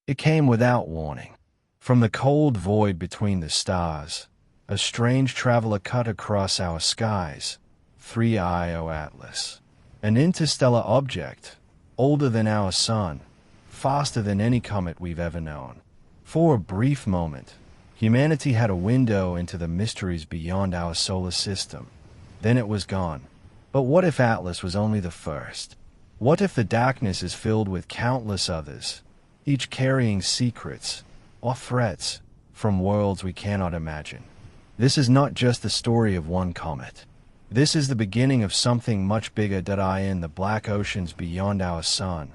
It came without warning. From the cold void between the stars, a strange traveler cut across our skies. 3IO Atlas. An interstellar object, older than our sun, faster than any comet we've ever known. For a brief moment, humanity had a window into the mysteries beyond our solar system. Then it was gone. But what if Atlas was only the first? What if the darkness is filled with countless others, each carrying secrets or threats from worlds we cannot imagine? This is not just the story of one comet. This is the beginning of something much bigger. In the black oceans beyond our sun,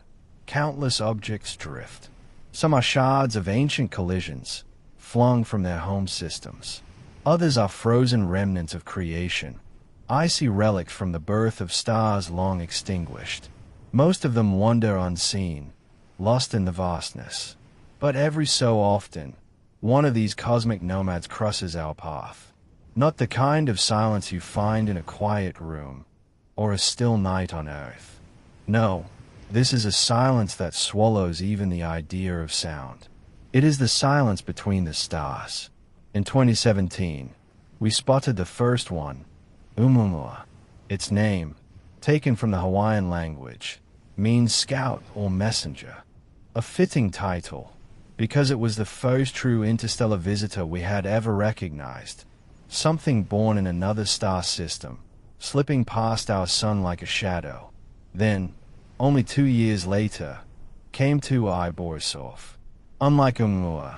countless objects drift. Some are shards of ancient collisions, flung from their home systems. Others are frozen remnants of creation, icy relics from the birth of stars long extinguished. Most of them wander unseen, lost in the vastness. But every so often, one of these cosmic nomads crosses our path. Not the kind of silence you find in a quiet room or a still night on Earth. No, this is a silence that swallows even the idea of sound. It is the silence between the stars. In 2017, we spotted the first one, Oumuamua. Its name, taken from the Hawaiian language, means scout or messenger. A fitting title, because it was the first true interstellar visitor we had ever recognized. Something born in another star system, slipping past our sun like a shadow. Then, only 2 years later, came 2I Borisov. Unlike Oumuamua,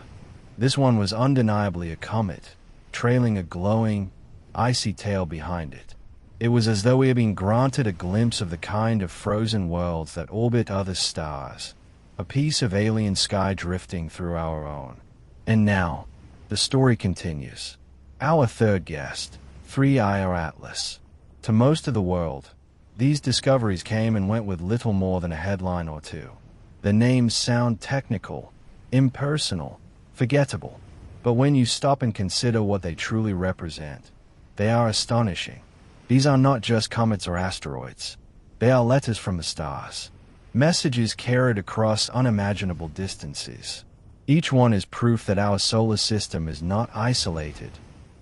this one was undeniably a comet, trailing a glowing, icy tail behind it. It was as though we had been granted a glimpse of the kind of frozen worlds that orbit other stars, a piece of alien sky drifting through our own. And now, the story continues. Our third guest, 3IO Atlas. To most of the world, these discoveries came and went with little more than a headline or two. The names sound technical, impersonal, forgettable. But when you stop and consider what they truly represent, they are astonishing. These are not just comets or asteroids. They are letters from the stars. Messages carried across unimaginable distances. Each one is proof that our solar system is not isolated,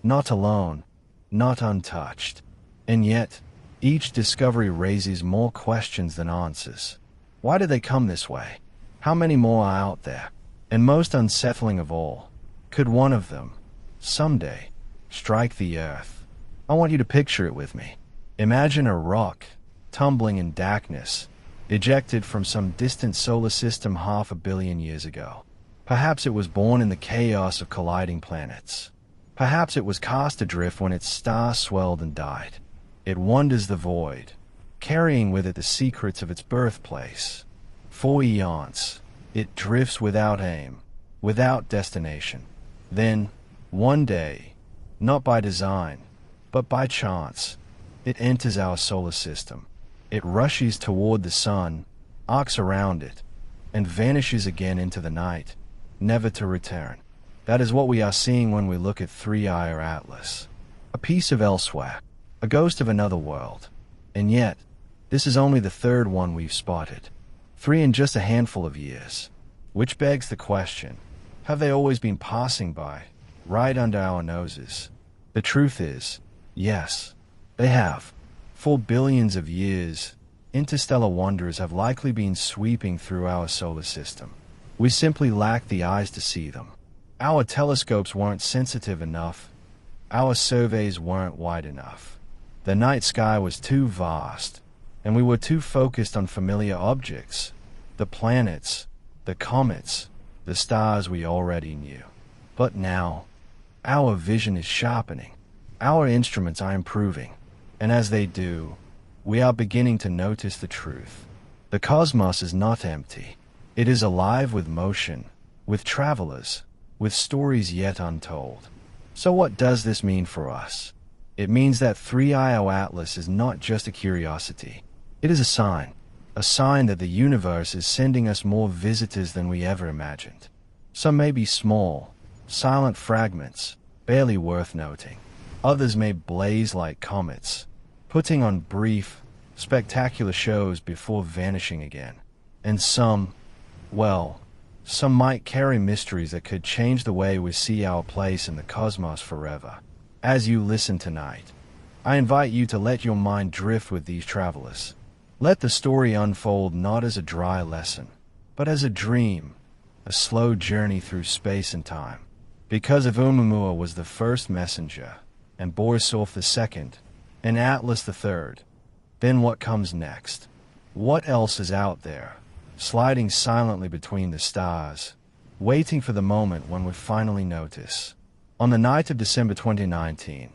not alone, not untouched. And yet, each discovery raises more questions than answers. Why did they come this way? How many more are out there? And most unsettling of all, could one of them, someday, strike the Earth? I want you to picture it with me. Imagine a rock, tumbling in darkness, ejected from some distant solar system 500 million years ago. Perhaps it was born in the chaos of colliding planets. Perhaps it was cast adrift when its star swelled and died. It wanders the void, carrying with it the secrets of its birthplace. For eons, it drifts without aim, without destination. Then, one day, not by design, but by chance, it enters our solar system. It rushes toward the sun, arcs around it, and vanishes again into the night, never to return. That is what we are seeing when we look at 3IO Atlas. A piece of elsewhere, a ghost of another world. And yet, this is only the third one we've spotted. 3 in just a handful of years. Which begs the question, have they always been passing by, right under our noses? The truth is, yes, they have. For billions of years, interstellar wanderers have likely been sweeping through our solar system. We simply lack the eyes to see them. Our telescopes weren't sensitive enough. Our surveys weren't wide enough. The night sky was too vast, and we were too focused on familiar objects, the planets, the comets, the stars we already knew. But now, our vision is sharpening. Our instruments are improving, and as they do, we are beginning to notice the truth. The cosmos is not empty. It is alive with motion, with travelers, with stories yet untold. So what does this mean for us? It means that 3IO Atlas is not just a curiosity. It is a sign that the universe is sending us more visitors than we ever imagined. Some may be small, silent fragments, barely worth noting. Others may blaze like comets, putting on brief, spectacular shows before vanishing again. And some Some might carry mysteries that could change the way we see our place in the cosmos forever. As you listen tonight, I invite you to let your mind drift with these travelers. Let the story unfold not as a dry lesson, but as a dream, a slow journey through space and time. Because if Oumuamua was the first messenger, and Borisov the second, and Atlas the third, then what comes next? What else is out there, sliding silently between the stars, waiting for the moment when we finally notice? On the night of December 2019,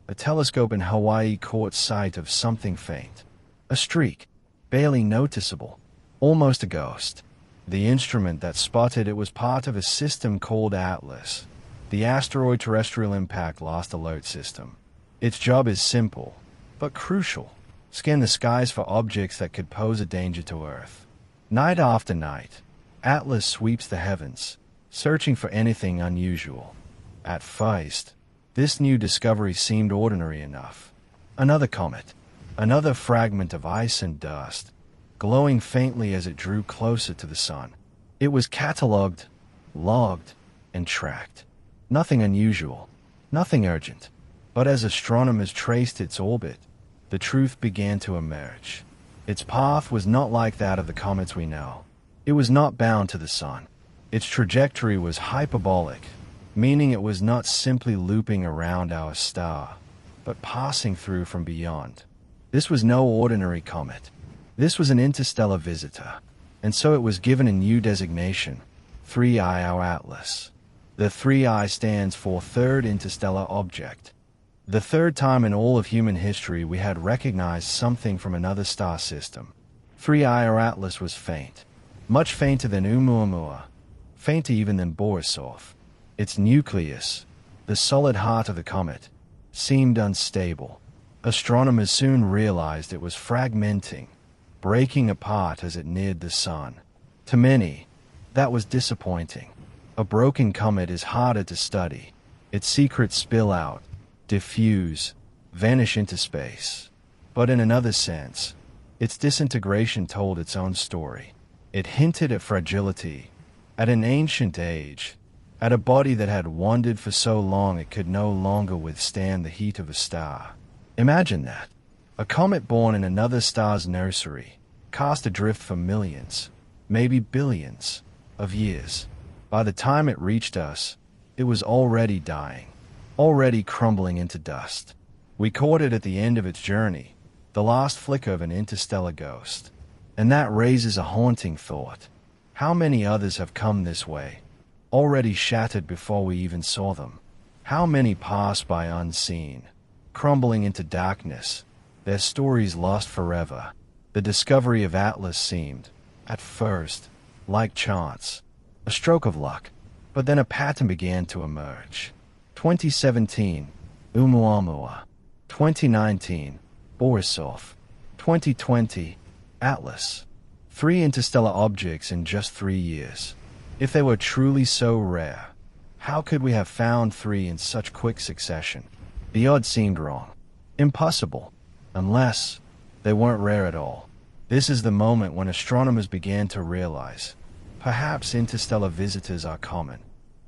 a telescope in Hawaii caught sight of something faint. A streak, barely noticeable, almost a ghost. The instrument that spotted it was part of a system called Atlas, the Asteroid Terrestrial Impact Last Alert System. Its job is simple, but crucial. Scan the skies for objects that could pose a danger to Earth. Night after night, Atlas sweeps the heavens, searching for anything unusual. At first, this new discovery seemed ordinary enough. Another comet, another fragment of ice and dust, glowing faintly as it drew closer to the sun. It was catalogued, logged, and tracked. Nothing unusual, nothing urgent. But as astronomers traced its orbit, the truth began to emerge. Its path was not like that of the comets we know. It was not bound to the sun. Its trajectory was hyperbolic, meaning it was not simply looping around our star, but passing through from beyond. This was no ordinary comet. This was an interstellar visitor, and so it was given a new designation, 3I our Atlas. The 3I stands for Third Interstellar Object. The third time in all of human history we had recognized something from another star system. 3I our Atlas was faint, much fainter than Oumuamua, fainter even than Borisov. Its nucleus, the solid heart of the comet, seemed unstable. Astronomers soon realized it was fragmenting, breaking apart as it neared the sun. To many, that was disappointing. A broken comet is harder to study. Its secrets spill out, diffuse, vanish into space. But in another sense, its disintegration told its own story. It hinted at fragility, at an ancient age, at a body that had wandered for so long it could no longer withstand the heat of a star. Imagine that. A comet born in another star's nursery, cast adrift for millions, maybe billions, of years. By the time it reached us, it was already dying, already crumbling into dust. We caught it at the end of its journey, the last flicker of an interstellar ghost. And that raises a haunting thought. How many others have come this way, already shattered before we even saw them? How many passed by unseen, crumbling into darkness, their stories lost forever? The discovery of Atlas seemed, at first, like chance, a stroke of luck, but then a pattern began to emerge. 2017, Oumuamua. 2019, Borisov. 2020, Atlas. 3 interstellar objects in just 3 years. If they were truly so rare, how could we have found 3 in such quick succession? The odds seemed wrong. Impossible. Unless they weren't rare at all. This is the moment when astronomers began to realize, perhaps interstellar visitors are common.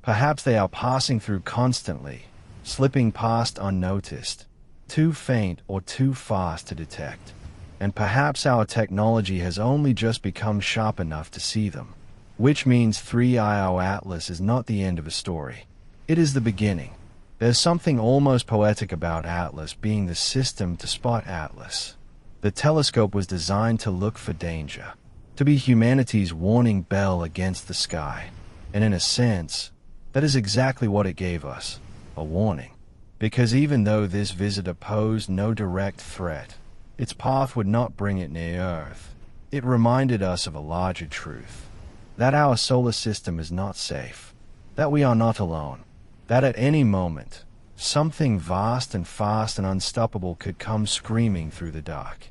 Perhaps they are passing through constantly, slipping past unnoticed, too faint or too fast to detect. And perhaps our technology has only just become sharp enough to see them. Which means 3I our Atlas is not the end of a story. It is the beginning. There's something almost poetic about Atlas being the system to spot Atlas. The telescope was designed to look for danger, to be humanity's warning bell against the sky. And in a sense, that is exactly what it gave us, a warning. Because even though this visitor posed no direct threat, its path would not bring it near Earth. It reminded us of a larger truth, that our solar system is not safe, that we are not alone, that at any moment, something vast and fast and unstoppable could come screaming through the dark.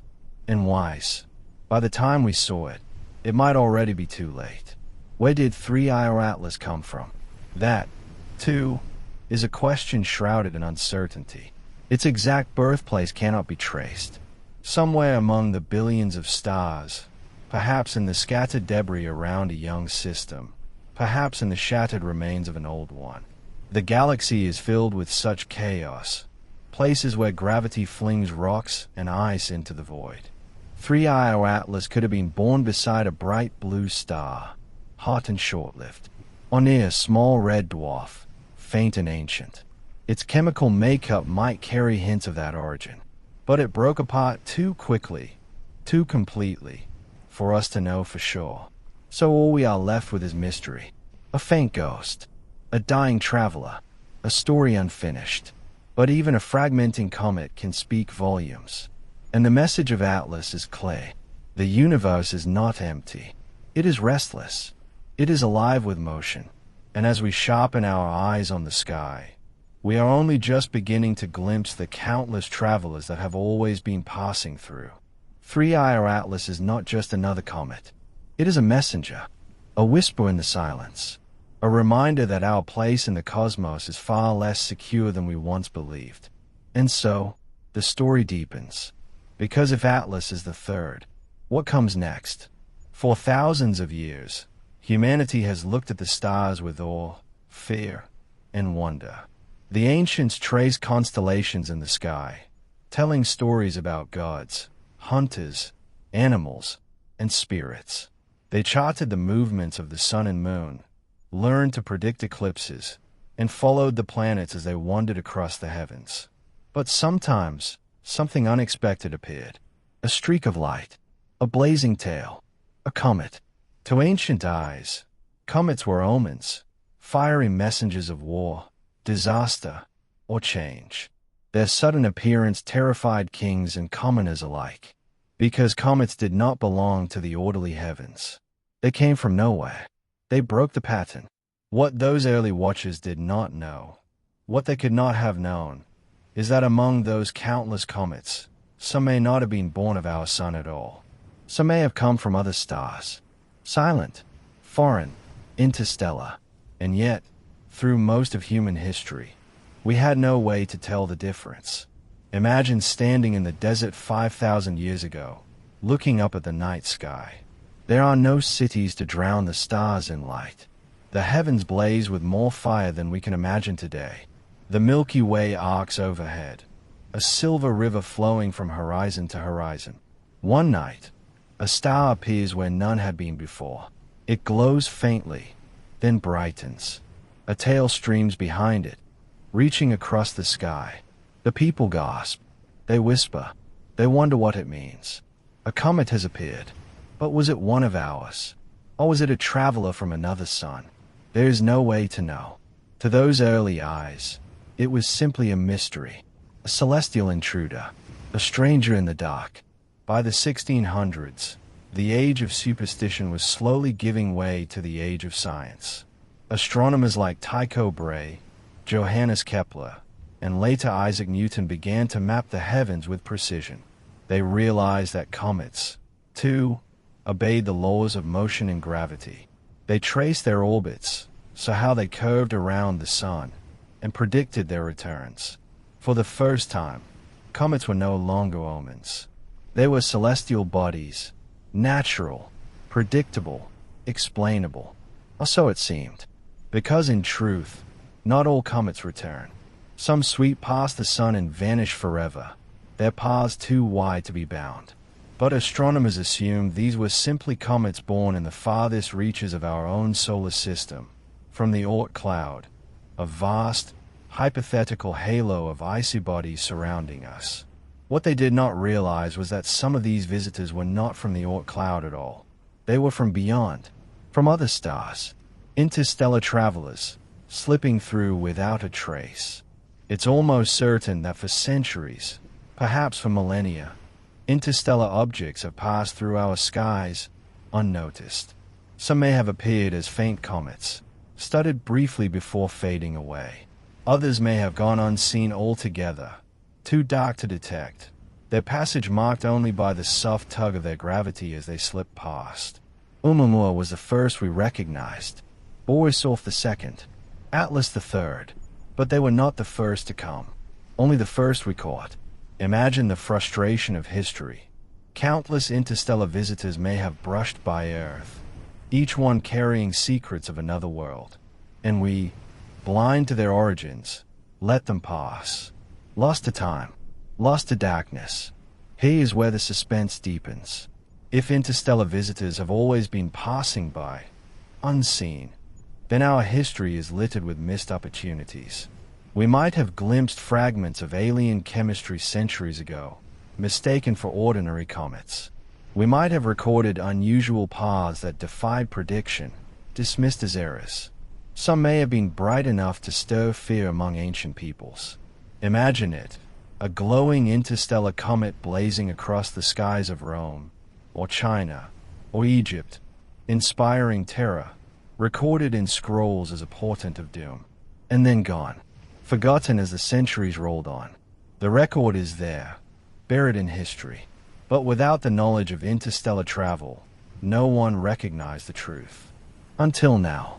And wise, by the time we saw it, it might already be too late. Where did 3I our Atlas come from? That, too, is a question shrouded in uncertainty. Its exact birthplace cannot be traced. Somewhere among the billions of stars, perhaps in the scattered debris around a young system, perhaps in the shattered remains of an old one. The galaxy is filled with such chaos, places where gravity flings rocks and ice into the void. 3Io Atlas could have been born beside a bright blue star, hot and short-lived, or near a small red dwarf, faint and ancient. Its chemical makeup might carry hints of that origin, but it broke apart too quickly, too completely, for us to know for sure. So all we are left with is mystery. A faint ghost, a dying traveler, a story unfinished. But even a fragmenting comet can speak volumes. And the message of Atlas is clear. The universe is not empty. It is restless. It is alive with motion. And as we sharpen our eyes on the sky, we are only just beginning to glimpse the countless travelers that have always been passing through. 3Io Atlas is not just another comet. It is a messenger, a whisper in the silence, a reminder that our place in the cosmos is far less secure than we once believed. And so, the story deepens. Because if Atlas is the third, what comes next? For thousands of years, humanity has looked at the stars with awe, fear, and wonder. The ancients traced constellations in the sky, telling stories about gods, hunters, animals, and spirits. They charted the movements of the sun and moon, learned to predict eclipses, and followed the planets as they wandered across the heavens. But sometimes, something unexpected appeared. A streak of light, a blazing tail, a comet. To ancient eyes, comets were omens, fiery messengers of war, disaster, or change. Their sudden appearance terrified kings and commoners alike, because comets did not belong to the orderly heavens. They came from nowhere. They broke the pattern. What those early watchers did not know, what they could not have known, is that among those countless comets, some may not have been born of our sun at all. Some may have come from other stars, silent, foreign, interstellar. And yet, through most of human history, we had no way to tell the difference. Imagine standing in the desert 5,000 years ago, looking up at the night sky. There are no cities to drown the stars in light. The heavens blaze with more fire than we can imagine today. The Milky Way arcs overhead, a silver river flowing from horizon to horizon. One night, a star appears where none had been before. It glows faintly, then brightens. A tail streams behind it, reaching across the sky. The people gasp. They whisper. They wonder what it means. A comet has appeared. But was it one of ours? Or was it a traveler from another sun? There is no way to know. To those early eyes, it was simply a mystery, a celestial intruder, a stranger in the dark. By the 1600s, the age of superstition was slowly giving way to the age of science. Astronomers like Tycho Brahe, Johannes Kepler, and later Isaac Newton began to map the heavens with precision. They realized that comets, too, obeyed the laws of motion and gravity. They traced their orbits, so how they curved around the sun, and predicted their returns. For the first time, comets were no longer omens. They were celestial bodies, natural, predictable, explainable. Or so it seemed. Because in truth, not all comets return. Some sweep past the sun and vanish forever, their paths too wide to be bound. But astronomers assumed these were simply comets born in the farthest reaches of our own solar system, from the Oort cloud, a vast, hypothetical halo of icy bodies surrounding us. What they did not realize was that some of these visitors were not from the Oort cloud at all. They were from beyond, from other stars, interstellar travelers, slipping through without a trace. It's almost certain that for centuries, perhaps for millennia, interstellar objects have passed through our skies unnoticed. Some may have appeared as faint comets, studied briefly before fading away. Others may have gone unseen altogether, too dark to detect, their passage marked only by the soft tug of their gravity as they slipped past. Oumuamua was the first we recognized, Borisov the second, Atlas the third, but they were not the first to come, only the first we caught. Imagine the frustration of history. Countless interstellar visitors may have brushed by Earth, each one carrying secrets of another world. And we, blind to their origins, let them pass. Lost to time, lost to darkness. Here is where the suspense deepens. If interstellar visitors have always been passing by, unseen, then our history is littered with missed opportunities. We might have glimpsed fragments of alien chemistry centuries ago, mistaken for ordinary comets. We might have recorded unusual paths that defied prediction, dismissed as errors. Some may have been bright enough to stir fear among ancient peoples. Imagine it, a glowing interstellar comet blazing across the skies of Rome, or China, or Egypt, inspiring terror, recorded in scrolls as a portent of doom, and then gone, forgotten as the centuries rolled on. The record is there, buried in history, but without the knowledge of interstellar travel, no one recognized the truth. Until now.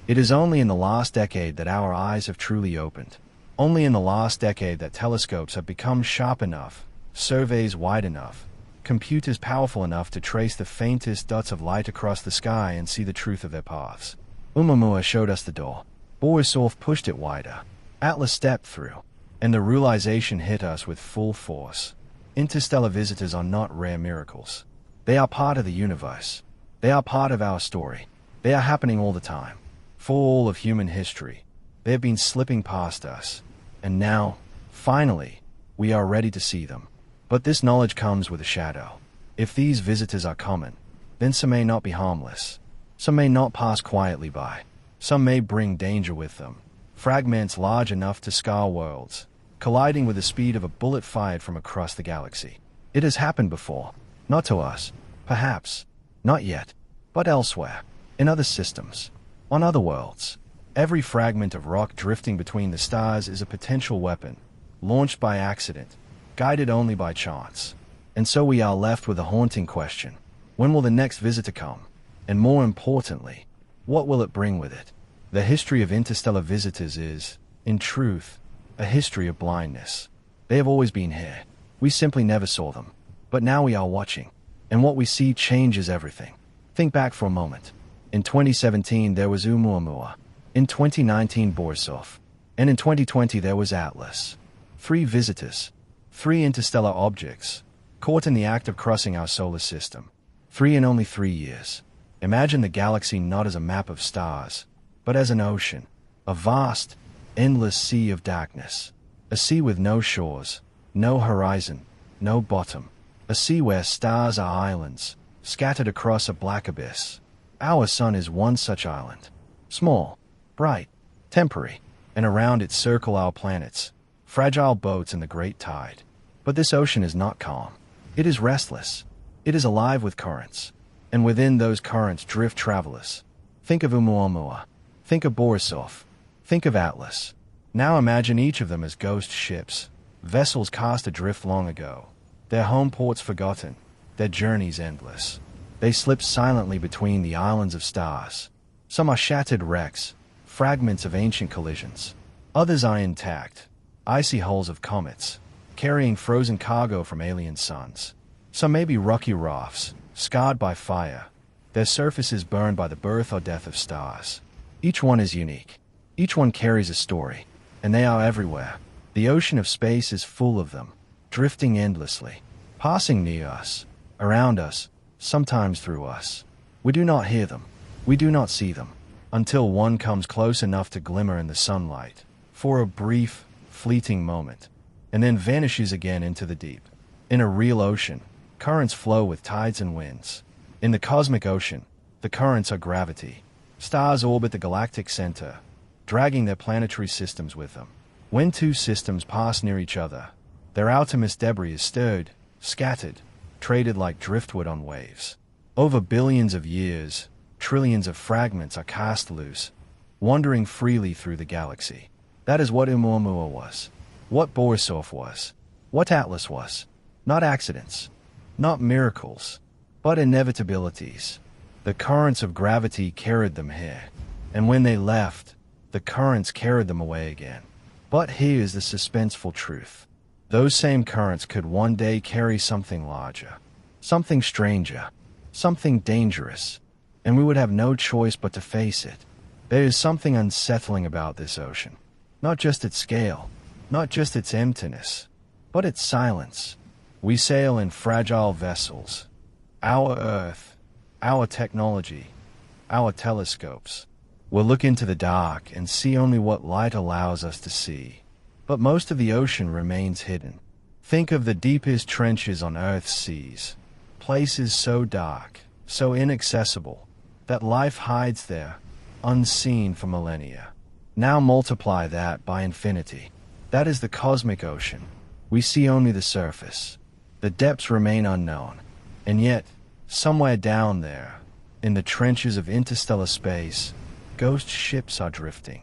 It is only in the last decade that our eyes have truly opened. Only in the last decade that telescopes have become sharp enough, surveys wide enough, computers powerful enough to trace the faintest dots of light across the sky and see the truth of their paths. Oumuamua showed us the door. Borisov pushed it wider. Atlas stepped through, and the realization hit us with full force. Interstellar visitors are not rare miracles. They are part of the universe. They are part of our story. They are happening all the time. For all of human history, they have been slipping past us. And now, finally, we are ready to see them. But this knowledge comes with a shadow. If these visitors are common, then some may not be harmless. Some may not pass quietly by. Some may bring danger with them. Fragments large enough to scar worlds, colliding with the speed of a bullet fired from across the galaxy. It has happened before. Not to us, perhaps. Not yet. But elsewhere. In other systems. On other worlds. Every fragment of rock drifting between the stars is a potential weapon, launched by accident, guided only by chance. And so we are left with a haunting question. When will the next visitor come? And more importantly, what will it bring with it? The history of interstellar visitors is, in truth, a history of blindness. They have always been here. We simply never saw them. But now we are watching. And what we see changes everything. Think back for a moment. In 2017 there was Oumuamua. In 2019 Borisov. And in 2020 there was Atlas. 3 visitors. 3 interstellar objects. Caught in the act of crossing our solar system. 3 in only 3 years. Imagine the galaxy not as a map of stars, but as an ocean. A vast, endless sea of darkness. A sea with no shores, no horizon, no bottom. A sea where stars are islands, scattered across a black abyss. Our sun is one such island. Small, bright, temporary, and around it circle our planets, fragile boats in the great tide. But this ocean is not calm. It is restless. It is alive with currents. And within those currents drift travelers. Think of Oumuamua. Think of Borisov. Think of Atlas. Now imagine each of them as ghost ships, vessels cast adrift long ago, their home ports forgotten, their journeys endless. They slip silently between the islands of stars. Some are shattered wrecks, fragments of ancient collisions. Others are intact, icy hulls of comets, carrying frozen cargo from alien suns. Some may be rocky rafts, scarred by fire, their surfaces burned by the birth or death of stars. Each one is unique. Each one carries a story, and they are everywhere. The ocean of space is full of them, drifting endlessly, passing near us, around us, sometimes through us. We do not hear them. We do not see them, until one comes close enough to glimmer in the sunlight, for a brief, fleeting moment, and then vanishes again into the deep. In a real ocean, currents flow with tides and winds. In the cosmic ocean, the currents are gravity. Stars orbit the galactic center, dragging their planetary systems with them. When 2 systems pass near each other, their outermost debris is stirred, scattered, traded like driftwood on waves. Over billions of years, trillions of fragments are cast loose, wandering freely through the galaxy. That is what Oumuamua was, what Borisov was, what Atlas was. Not accidents, not miracles, but inevitabilities. The currents of gravity carried them here, and when they left, the currents carried them away again. But here is the suspenseful truth. Those same currents could one day carry something larger, something stranger, something dangerous. and we would have no choice but to face it. There is something unsettling about this ocean. Not just its scale, not just its emptiness, but its silence. We sail in fragile vessels. Our Earth, our technology, our telescopes. We'll look into the dark and see only what light allows us to see. But most of the ocean remains hidden. Think of the deepest trenches on Earth's seas. Places so dark, so inaccessible, that life hides there, unseen for millennia. Now multiply that by infinity. That is the cosmic ocean. We see only the surface. The depths remain unknown. And yet, somewhere down there, in the trenches of interstellar space, ghost ships are drifting.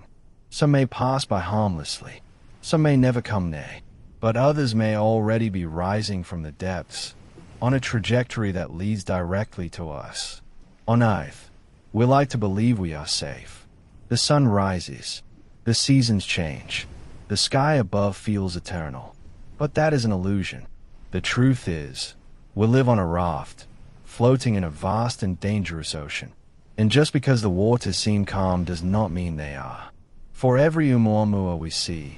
Some may pass by harmlessly. Some may never come near. But others may already be rising from the depths, on a trajectory that leads directly to us. On Earth, we like to believe we are safe. The sun rises. The seasons change. The sky above feels eternal. But that is an illusion. The truth is, we live on a raft, floating in a vast and dangerous ocean. And just because the waters seem calm does not mean they are. For every Oumuamua we see,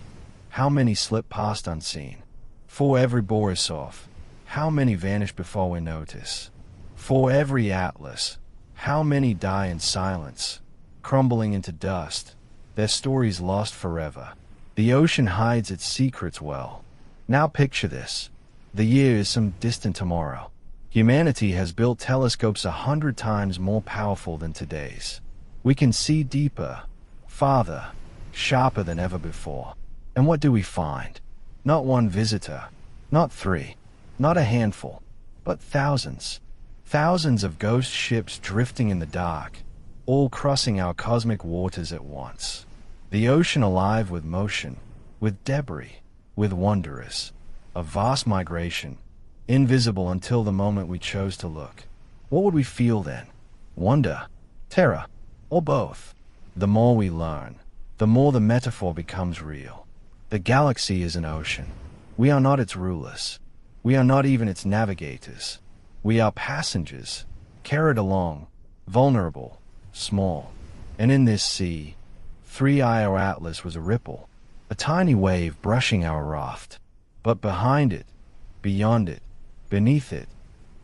how many slip past unseen? For every Borisov, how many vanish before we notice? For every Atlas, how many die in silence, crumbling into dust, their stories lost forever? The ocean hides its secrets well. Now picture this. The year is some distant tomorrow. Humanity has built telescopes 100 times more powerful than today's. We can see deeper, farther, sharper than ever before. And what do we find? Not one visitor, not 3, not a handful, but thousands. Thousands of ghost ships drifting in the dark, all crossing our cosmic waters at once. The ocean alive with motion, with debris, with wanderers. A vast migration, invisible until the moment we chose to look. What would we feel then? Wonder, terror, or both? The more we learn, the more the metaphor becomes real. The galaxy is an ocean. We are not its rulers. We are not even its navigators. We are passengers, carried along, vulnerable, small. And in this sea, 3i our Atlas was a ripple, a tiny wave brushing our raft. But behind it, beyond it, beneath it,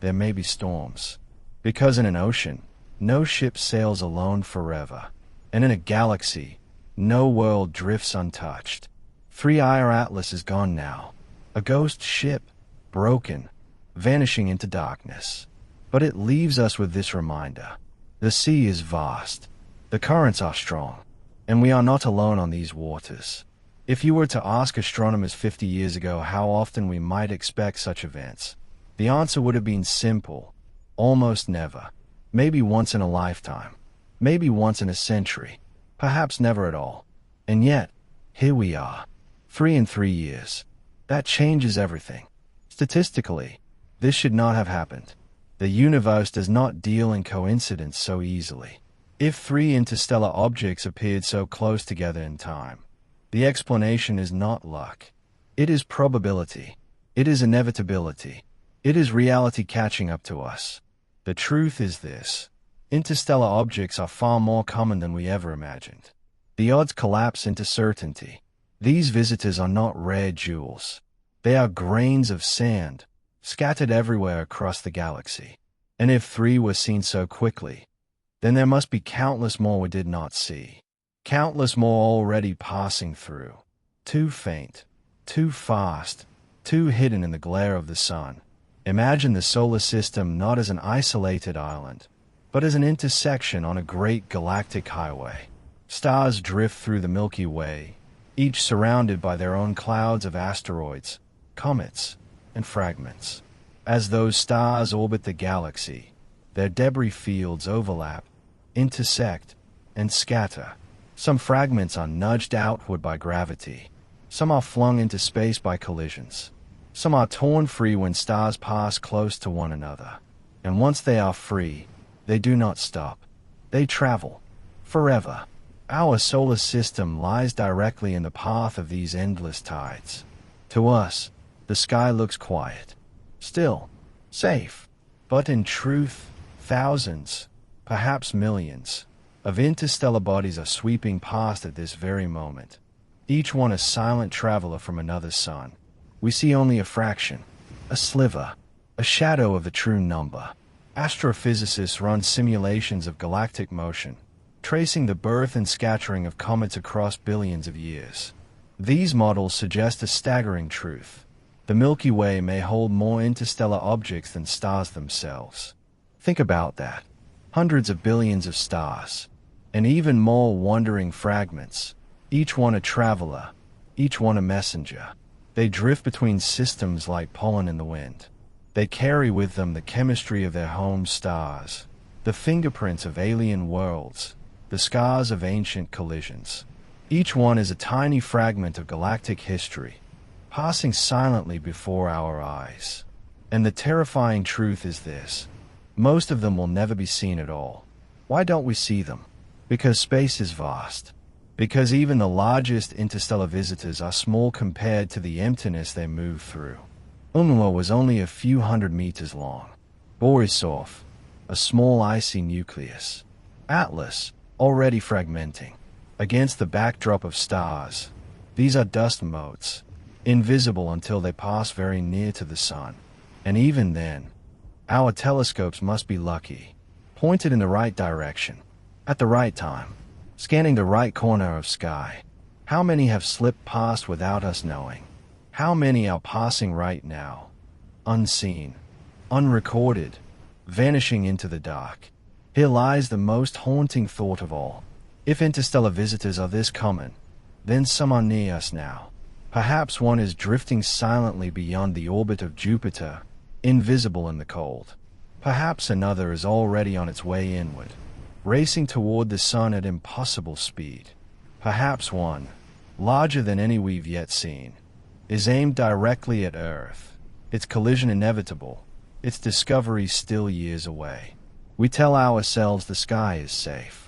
there may be storms. Because in an ocean, no ship sails alone forever. And in a galaxy, no world drifts untouched. 3i our Atlas is gone now. A ghost ship, broken, vanishing into darkness. But it leaves us with this reminder. The sea is vast. The currents are strong. And we are not alone on these waters. If you were to ask astronomers 50 years ago how often we might expect such events, the answer would have been simple. Almost never. Maybe once in a lifetime. Maybe once in a century. Perhaps never at all. And yet, here we are. 3 in 3 years. That changes everything. Statistically, this should not have happened. The universe does not deal in coincidence so easily. If 3 interstellar objects appeared so close together in time, the explanation is not luck. It is probability. It is inevitability. It is reality catching up to us. The truth is this. Interstellar objects are far more common than we ever imagined. The odds collapse into certainty. These visitors are not rare jewels. They are grains of sand, scattered everywhere across the galaxy. And if 3 were seen so quickly, then there must be countless more we did not see. Countless more already passing through. Too faint, too fast, too hidden in the glare of the sun. Imagine the solar system not as an isolated island, but as an intersection on a great galactic highway. Stars drift through the Milky Way, each surrounded by their own clouds of asteroids, comets, and fragments. As those stars orbit the galaxy, their debris fields overlap, intersect, and scatter. Some fragments are nudged outward by gravity. Some are flung into space by collisions. Some are torn free when stars pass close to one another. And once they are free, they do not stop. They travel. Forever. Our solar system lies directly in the path of these endless tides. To us, the sky looks quiet. Still. Safe. But in truth, thousands, perhaps millions, of interstellar bodies are sweeping past at this very moment, each one a silent traveler from another sun. We see only a fraction, a sliver, a shadow of the true number. Astrophysicists run simulations of galactic motion, tracing the birth and scattering of comets across billions of years. These models suggest a staggering truth. The Milky Way may hold more interstellar objects than stars themselves. Think about that. Hundreds of billions of stars, and even more wandering fragments, each one a traveler, each one a messenger. They drift between systems like pollen in the wind. They carry with them the chemistry of their home stars, the fingerprints of alien worlds, the scars of ancient collisions. Each one is a tiny fragment of galactic history, passing silently before our eyes. And the terrifying truth is this: most of them will never be seen at all. Why don't we see them? Because space is vast. Because even the largest interstellar visitors are small compared to the emptiness they move through. Oumuamua was only a few hundred meters long. Borisov, a small icy nucleus. Atlas, already fragmenting. Against the backdrop of stars, these are dust motes, invisible until they pass very near to the sun. And even then, our telescopes must be lucky, pointed in the right direction, at the right time, scanning the right corner of sky. How many have slipped past without us knowing? How many are passing right now, unseen, unrecorded, vanishing into the dark? Here lies the most haunting thought of all. If interstellar visitors are this common, then some are near us now. Perhaps one is drifting silently beyond the orbit of Jupiter, invisible in the cold. Perhaps another is already on its way inward, racing toward the sun at impossible speed. Perhaps one, larger than any we've yet seen, is aimed directly at Earth, its collision inevitable, its discovery still years away. We tell ourselves the sky is safe.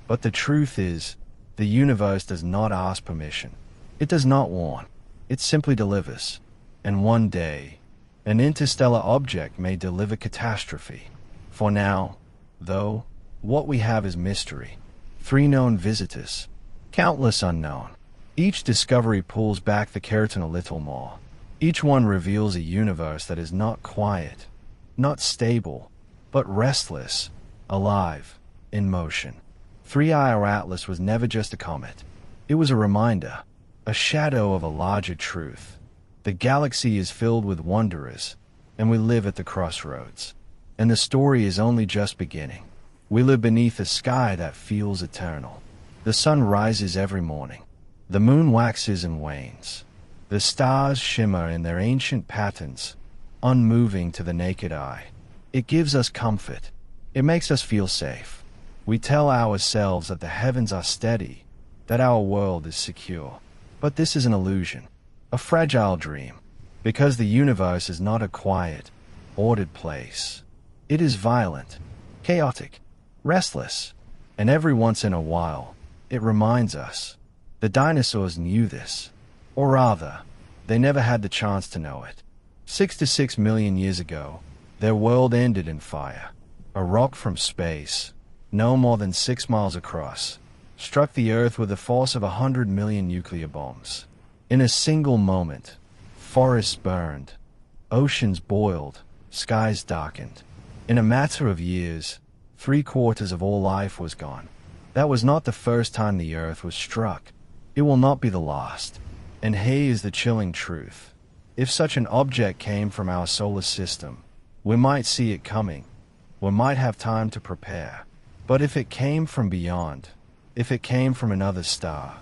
But the truth is, the universe does not ask permission. It does not warn. It simply delivers. And one day, an interstellar object may deliver catastrophe. For now, though, what we have is mystery. 3 known visitors, countless unknown. Each discovery pulls back the curtain a little more. Each one reveals a universe that is not quiet, not stable, but restless, alive, in motion. 3i Atlas was never just a comet. It was a reminder, a shadow of a larger truth. The galaxy is filled with wanderers, and we live at the crossroads. And the story is only just beginning. We live beneath a sky that feels eternal. The sun rises every morning. The moon waxes and wanes. The stars shimmer in their ancient patterns, unmoving to the naked eye. It gives us comfort. It makes us feel safe. We tell ourselves that the heavens are steady, that our world is secure. But this is an illusion, a fragile dream, because the universe is not a quiet, ordered place. It is violent, chaotic, restless, and every once in a while, it reminds us. The dinosaurs knew this, or rather, they never had the chance to know it. 6 to 6 million years ago, their world ended in fire. A rock from space, no more than 6 miles across, struck the Earth with the force of 100 million nuclear bombs. In a single moment, forests burned, oceans boiled, skies darkened. In a matter of years, 3/4 of all life was gone. That was not the first time the Earth was struck. It will not be the last. And here is the chilling truth. If such an object came from our solar system, we might see it coming. We might have time to prepare. But if it came from beyond, if it came from another star,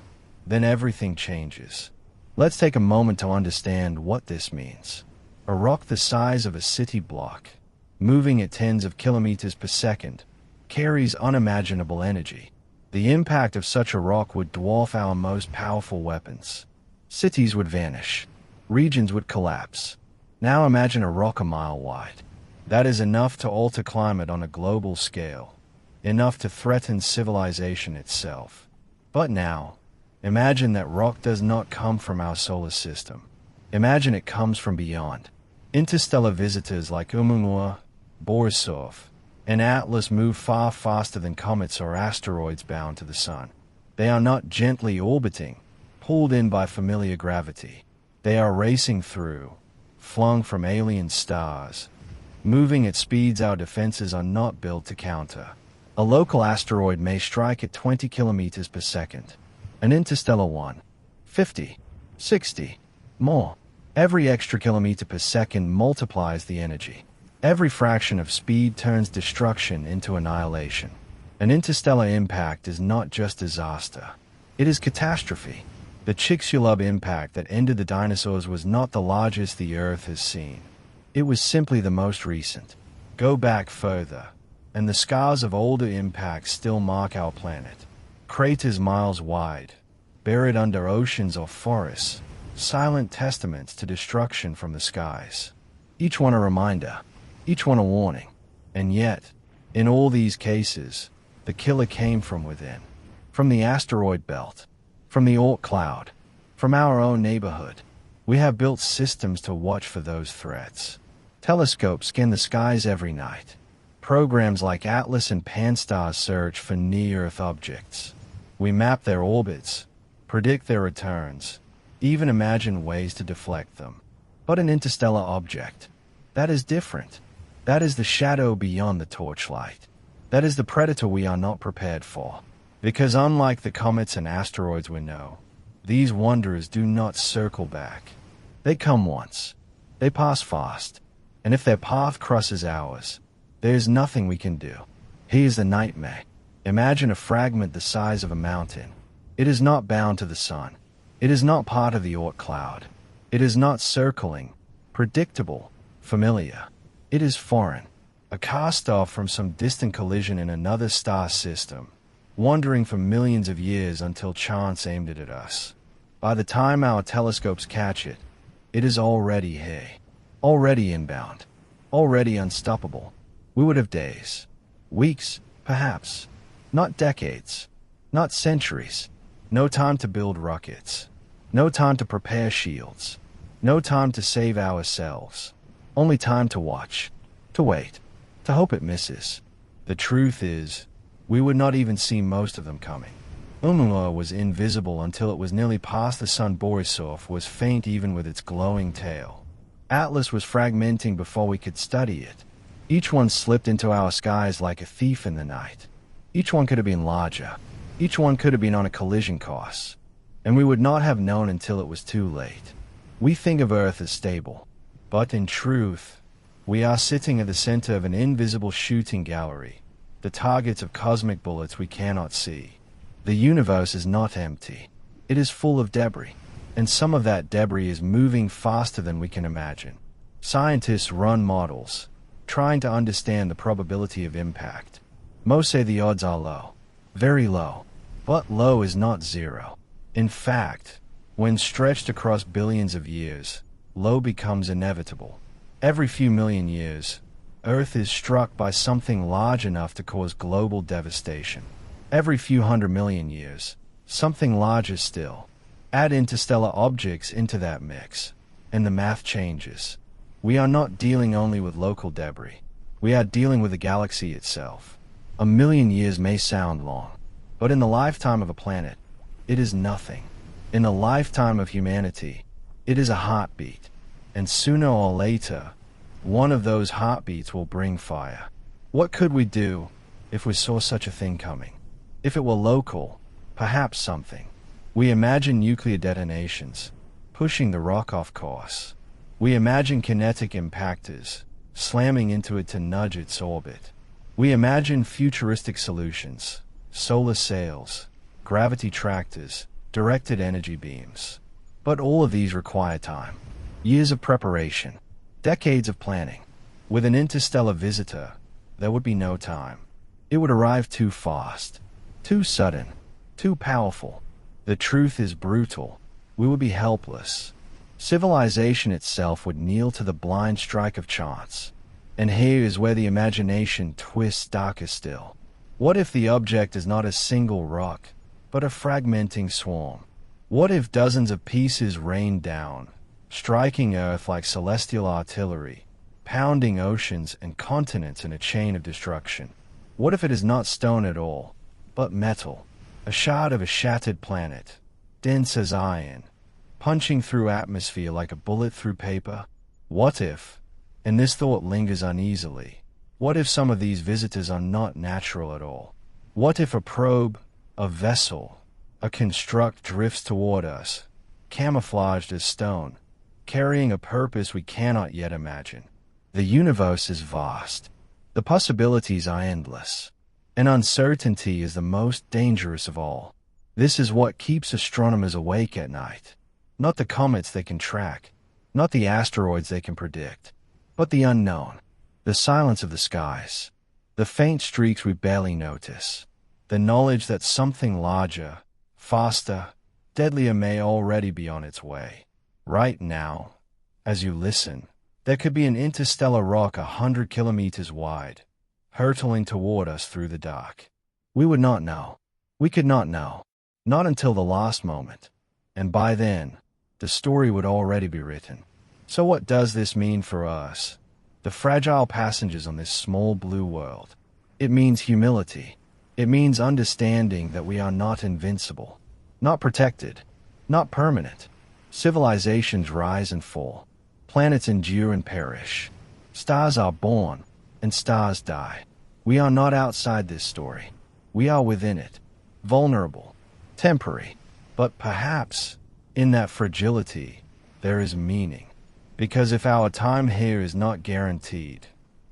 then everything changes. Let's take a moment to understand what this means. A rock the size of a city block, moving at tens of kilometers per second, carries unimaginable energy. The impact of such a rock would dwarf our most powerful weapons. Cities would vanish. Regions would collapse. Now imagine a rock a mile wide. That is enough to alter climate on a global scale, enough to threaten civilization itself. But now, imagine that rock does not come from our solar system. Imagine it comes from beyond. Interstellar visitors like Oumuamua, Borisov, and Atlas move far faster than comets or asteroids bound to the sun. They are not gently orbiting, pulled in by familiar gravity. They are racing through, flung from alien stars, moving at speeds our defenses are not built to counter. A local asteroid may strike at 20 kilometers per second. An interstellar one, 50, 60, more. Every extra kilometer per second multiplies the energy. Every fraction of speed turns destruction into annihilation. An interstellar impact is not just disaster. It is catastrophe. The Chicxulub impact that ended the dinosaurs was not the largest the Earth has seen. It was simply the most recent. Go back further, and the scars of older impacts still mark our planet. Craters miles wide, buried under oceans or forests, silent testaments to destruction from the skies. Each one a reminder, each one a warning. And yet, in all these cases, the killer came from within. From the asteroid belt, from the Oort cloud, from our own neighborhood. We have built systems to watch for those threats. Telescopes scan the skies every night. Programs like Atlas and Pan-STARRS search for near-Earth objects. We map their orbits, predict their returns, even imagine ways to deflect them. But an interstellar object, that is different. That is the shadow beyond the torchlight. That is the predator we are not prepared for. Because unlike the comets and asteroids we know, these wanderers do not circle back. They come once. They pass fast. And if their path crosses ours, there is nothing we can do. Here's the nightmare. Imagine a fragment the size of a mountain. It is not bound to the sun. It is not part of the Oort cloud. It is not circling, predictable, familiar. It is foreign, a cast-off from some distant collision in another star system, wandering for millions of years until chance aimed it at us. By the time our telescopes catch it, it is already here, already inbound, already unstoppable. We would have days, weeks, perhaps, not decades, not centuries. No time to build rockets, no time to prepare shields, no time to save ourselves. Only time to watch, to wait, to hope it misses. The truth is, we would not even see most of them coming. Oumuamua was invisible until it was nearly past the sun. Borisov was faint even with its glowing tail. Atlas was fragmenting before we could study it. Each one slipped into our skies like a thief in the night. Each one could have been larger. Each one could have been on a collision course. And we would not have known until it was too late. We think of Earth as stable. But in truth, we are sitting at the center of an invisible shooting gallery, the targets of cosmic bullets we cannot see. The universe is not empty. It is full of debris, and some of that debris is moving faster than we can imagine. Scientists run models, trying to understand the probability of impact. Most say the odds are low, very low, but low is not zero. In fact, when stretched across billions of years, low becomes inevitable. Every few million years, Earth is struck by something large enough to cause global devastation. Every few 100 million years, something larger still. Add interstellar objects into that mix, and the math changes. We are not dealing only with local debris. We are dealing with the galaxy itself. 1,000,000 years may sound long, but in the lifetime of a planet, it is nothing. In the lifetime of humanity, it is a heartbeat. And sooner or later, one of those heartbeats will bring fire. What could we do if we saw such a thing coming? If it were local, perhaps something. We imagine nuclear detonations, pushing the rock off course. We imagine kinetic impactors, slamming into it to nudge its orbit. We imagine futuristic solutions, solar sails, gravity tractors, directed energy beams. But all of these require time. Years of preparation, decades of planning. With an interstellar visitor, there would be no time. It would arrive too fast, too sudden, too powerful. The truth is brutal. We would be helpless. Civilization itself would kneel to the blind strike of chance. And here is where the imagination twists darker still. What if the object is not a single rock, but a fragmenting swarm? What if dozens of pieces rain down, striking Earth like celestial artillery, pounding oceans and continents in a chain of destruction? What if it is not stone at all, but metal, a shard of a shattered planet, dense as iron, punching through atmosphere like a bullet through paper? What if, and this thought lingers uneasily, what if some of these visitors are not natural at all? What if a probe, a vessel, a construct drifts toward us, camouflaged as stone, carrying a purpose we cannot yet imagine? The universe is vast. The possibilities are endless. And uncertainty is the most dangerous of all. This is what keeps astronomers awake at night. Not the comets they can track, not the asteroids they can predict, but the unknown, the silence of the skies, the faint streaks we barely notice, the knowledge that something larger, faster, deadlier may already be on its way. Right now, as you listen, there could be an interstellar rock 100 kilometers wide, hurtling toward us through the dark. We would not know. We could not know. Not until the last moment. And by then, the story would already be written. So what does this mean for us, the fragile passengers on this small blue world? It means humility. It means understanding that we are not invincible, not protected, not permanent. Civilizations rise and fall. Planets endure and perish. Stars are born, and stars die. We are not outside this story. We are within it, vulnerable, temporary. But perhaps, in that fragility, there is meaning. Because if our time here is not guaranteed,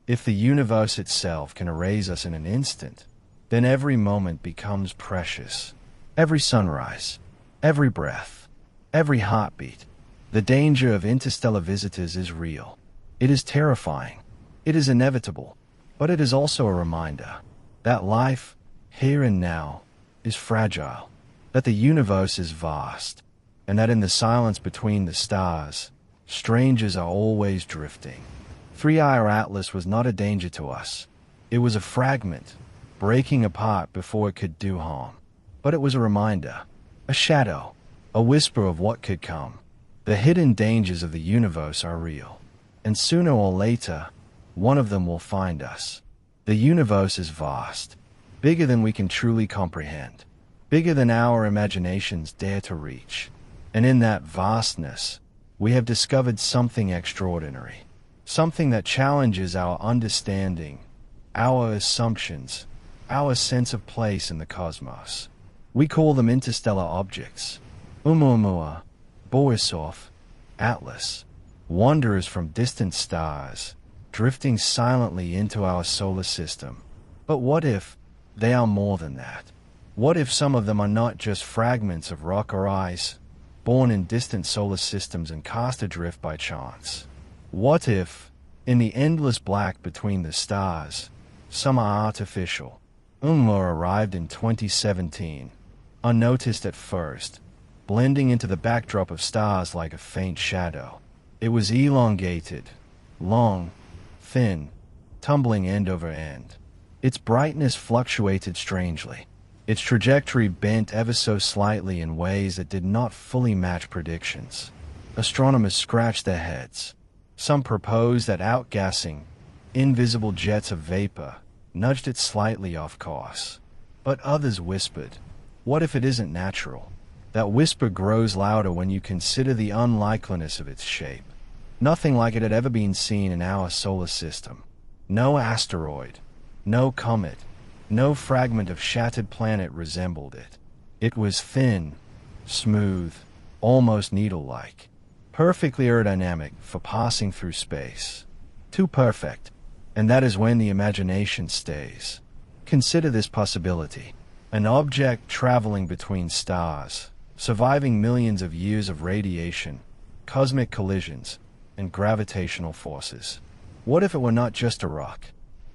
if the universe itself can erase us in an instant, then every moment becomes precious. Every sunrise, every breath, every heartbeat. The danger of interstellar visitors is real. It is terrifying. It is inevitable. But it is also a reminder that life, here and now, is fragile, that the universe is vast, and that in the silence between the stars, strangers are always drifting. 3-hour Atlas was not a danger to us. It was a fragment, breaking apart before it could do harm. But it was a reminder, a shadow, a whisper of what could come. The hidden dangers of the universe are real, and sooner or later, one of them will find us. The universe is vast, bigger than we can truly comprehend, bigger than our imaginations dare to reach. And in that vastness, we have discovered something extraordinary, something that challenges our understanding, our assumptions, our sense of place in the cosmos. We call them interstellar objects. Oumuamua, Borisov, Atlas, wanderers from distant stars, drifting silently into our solar system. But what if they are more than that? What if some of them are not just fragments of rock or ice, born in distant solar systems and cast adrift by chance? What if, in the endless black between the stars, some are artificial? Oumuamua arrived in 2017, unnoticed at first, blending into the backdrop of stars like a faint shadow. It was elongated, long, thin, tumbling end over end. Its brightness fluctuated strangely. Its trajectory bent ever so slightly in ways that did not fully match predictions. Astronomers scratched their heads. Some proposed that outgassing, invisible jets of vapor, nudged it slightly off course. But others whispered, what if it isn't natural? That whisper grows louder when you consider the unlikeliness of its shape. Nothing like it had ever been seen in our solar system. No asteroid, no comet, no fragment of shattered planet resembled it. It was thin, smooth, almost needle-like, perfectly aerodynamic for passing through space. Too perfect, and that is when the imagination stays. Consider this possibility. An object traveling between stars, surviving millions of years of radiation, cosmic collisions, and gravitational forces. What if it were not just a rock?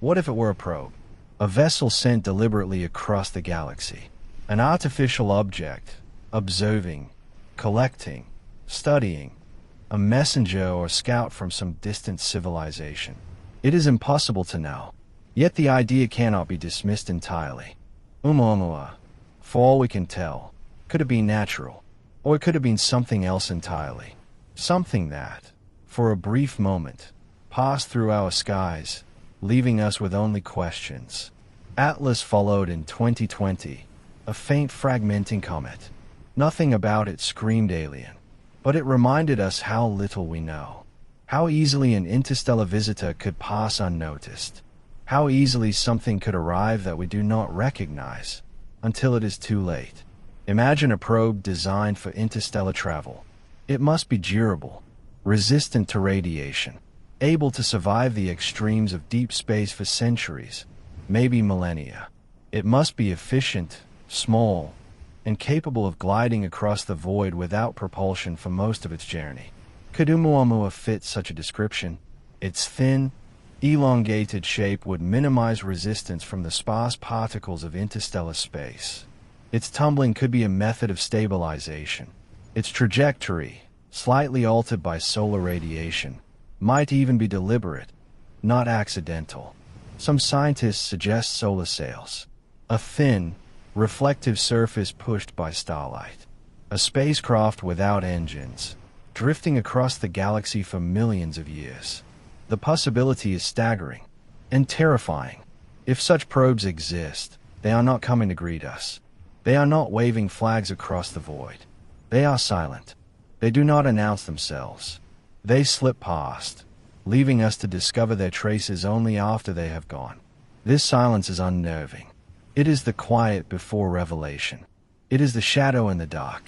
What if it were a probe? A vessel sent deliberately across the galaxy. An artificial object, observing, collecting, studying. A messenger or scout from some distant civilization. It is impossible to know. Yet the idea cannot be dismissed entirely. Oumuamua, for all we can tell, could have been natural, or it could have been something else entirely. Something that, for a brief moment, passed through our skies, leaving us with only questions. Atlas followed in 2020, a faint fragmenting comet. Nothing about it screamed alien, but it reminded us how little we know. How easily an interstellar visitor could pass unnoticed. How easily something could arrive that we do not recognize until it is too late. Imagine a probe designed for interstellar travel. It must be durable, resistant to radiation, able to survive the extremes of deep space for centuries, maybe millennia. It must be efficient, small, and capable of gliding across the void without propulsion for most of its journey. Could Oumuamua fit such a description? Its thin, elongated shape would minimize resistance from the sparse particles of interstellar space. Its tumbling could be a method of stabilization. Its trajectory, slightly altered by solar radiation, might even be deliberate, not accidental. Some scientists suggest solar sails, a thin, reflective surface pushed by starlight. A spacecraft without engines, drifting across the galaxy for millions of years. The possibility is staggering and terrifying. If such probes exist, they are not coming to greet us. They are not waving flags across the void. They are silent. They do not announce themselves. They slip past, leaving us to discover their traces only after they have gone. This silence is unnerving. It is the quiet before revelation. It is the shadow in the dark.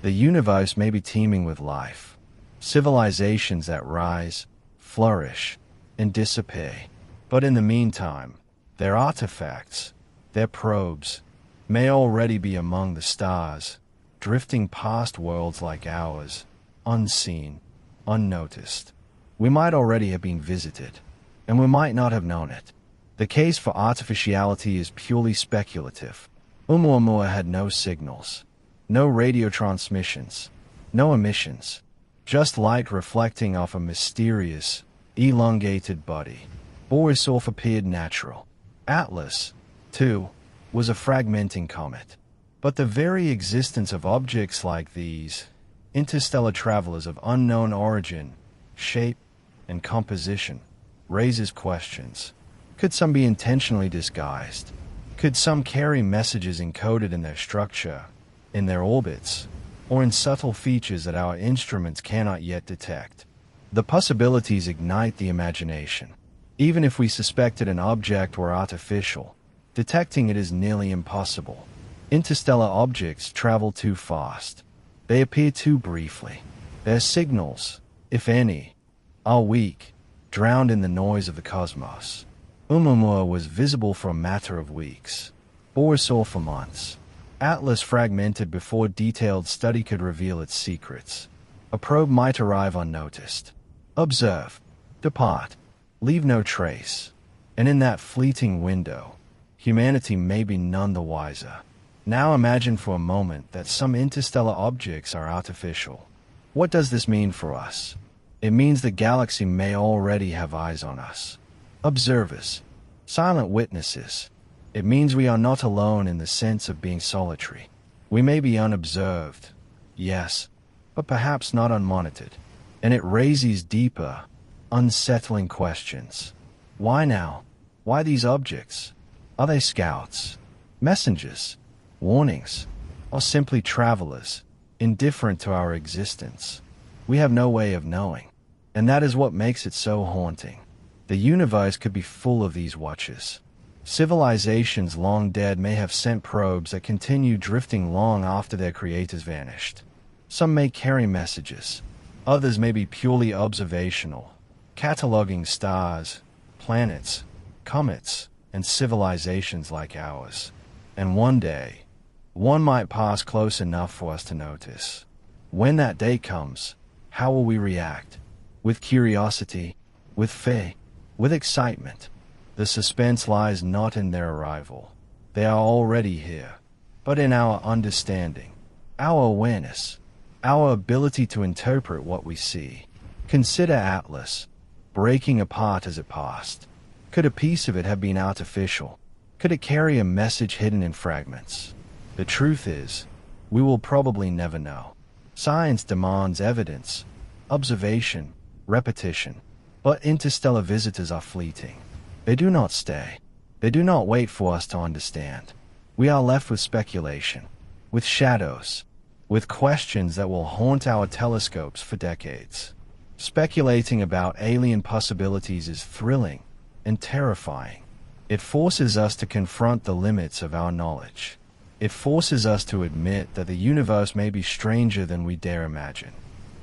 The universe may be teeming with life, civilizations that rise, flourish, and disappear. But in the meantime, their artifacts, their probes, may already be among the stars, drifting past worlds like ours, unseen, unnoticed. We might already have been visited, and we might not have known it. The case for artificiality is purely speculative. Oumuamua had no signals, no radio transmissions, no emissions, just light reflecting off a mysterious, elongated body. Borisov appeared natural. Atlas, too, was a fragmenting comet. But the very existence of objects like these, interstellar travelers of unknown origin, shape, and composition, raises questions. Could some be intentionally disguised? Could some carry messages encoded in their structure, in their orbits, or in subtle features that our instruments cannot yet detect? The possibilities ignite the imagination. Even if we suspected an object were artificial, detecting it is nearly impossible. Interstellar objects travel too fast. They appear too briefly. Their signals, if any, are weak, drowned in the noise of the cosmos. Oumuamua was visible for a matter of weeks, Borisov for months. Atlas fragmented before detailed study could reveal its secrets. A probe might arrive unnoticed, observe, depart, leave no trace, and in that fleeting window, humanity may be none the wiser. Now imagine for a moment that some interstellar objects are artificial. What does this mean for us? It means the galaxy may already have eyes on us. Observers, silent witnesses. It means we are not alone in the sense of being solitary. We may be unobserved, yes, but perhaps not unmonitored. And it raises deeper, unsettling questions. Why now? Why these objects? Are they scouts, messengers, warnings, or simply travelers, indifferent to our existence? We have no way of knowing, and that is what makes it so haunting. The universe could be full of these watchers. Civilizations long dead may have sent probes that continue drifting long after their creators vanished. Some may carry messages. Others may be purely observational, cataloging stars, planets, comets, and civilizations like ours. And one day, one might pass close enough for us to notice. When that day comes, how will we react? With curiosity, with fear, with excitement? The suspense lies not in their arrival. They are already here, but in our understanding, our awareness, our ability to interpret what we see. Consider Atlas, breaking apart as it passed. Could a piece of it have been artificial? Could it carry a message hidden in fragments? The truth is, we will probably never know. Science demands evidence, observation, repetition. But interstellar visitors are fleeting. They do not stay. They do not wait for us to understand. We are left with speculation, with shadows, with questions that will haunt our telescopes for decades. Speculating about alien possibilities is thrilling and terrifying. It forces us to confront the limits of our knowledge. It forces us to admit that the universe may be stranger than we dare imagine.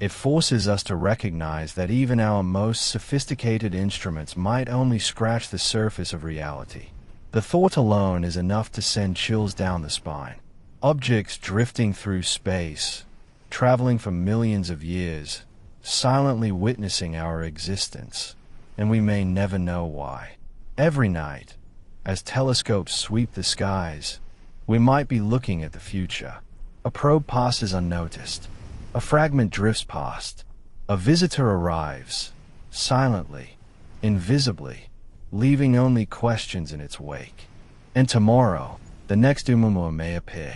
It forces us to recognize that even our most sophisticated instruments might only scratch the surface of reality. The thought alone is enough to send chills down the spine. Objects drifting through space, traveling for millions of years, silently witnessing our existence, and we may never know why. Every night, as telescopes sweep the skies, we might be looking at the future. A probe passes unnoticed. A fragment drifts past. A visitor arrives, silently, invisibly, leaving only questions in its wake. And tomorrow, the next Oumuamua may appear,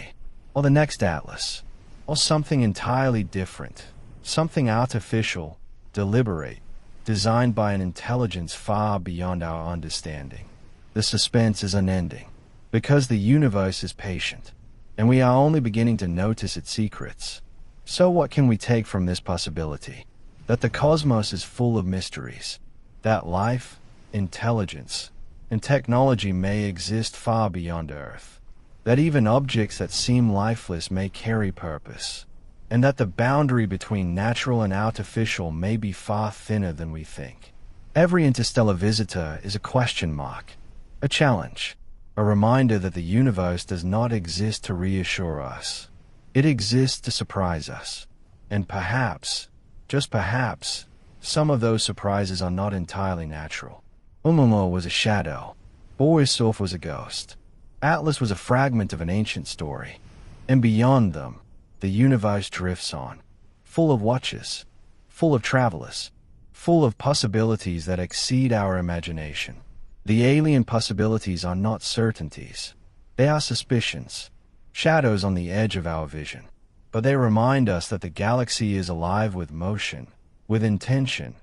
or the next atlas, or something entirely different, something artificial, deliberate, designed by an intelligence far beyond our understanding. The suspense is unending, because the universe is patient, and we are only beginning to notice its secrets. So what can we take from this possibility? That the cosmos is full of mysteries, that life, intelligence, and technology may exist far beyond Earth, that even objects that seem lifeless may carry purpose, and that the boundary between natural and artificial may be far thinner than we think. Every interstellar visitor is a question mark, a challenge, a reminder that the universe does not exist to reassure us. It exists to surprise us. And perhaps, just perhaps, some of those surprises are not entirely natural. Oumuamua was a shadow. Borisov was a ghost. Atlas was a fragment of an ancient story. And beyond them, the universe drifts on, full of watches, full of travelers, full of possibilities that exceed our imagination. The alien possibilities are not certainties. They are suspicions, shadows on the edge of our vision. But they remind us that the galaxy is alive with motion, with intention,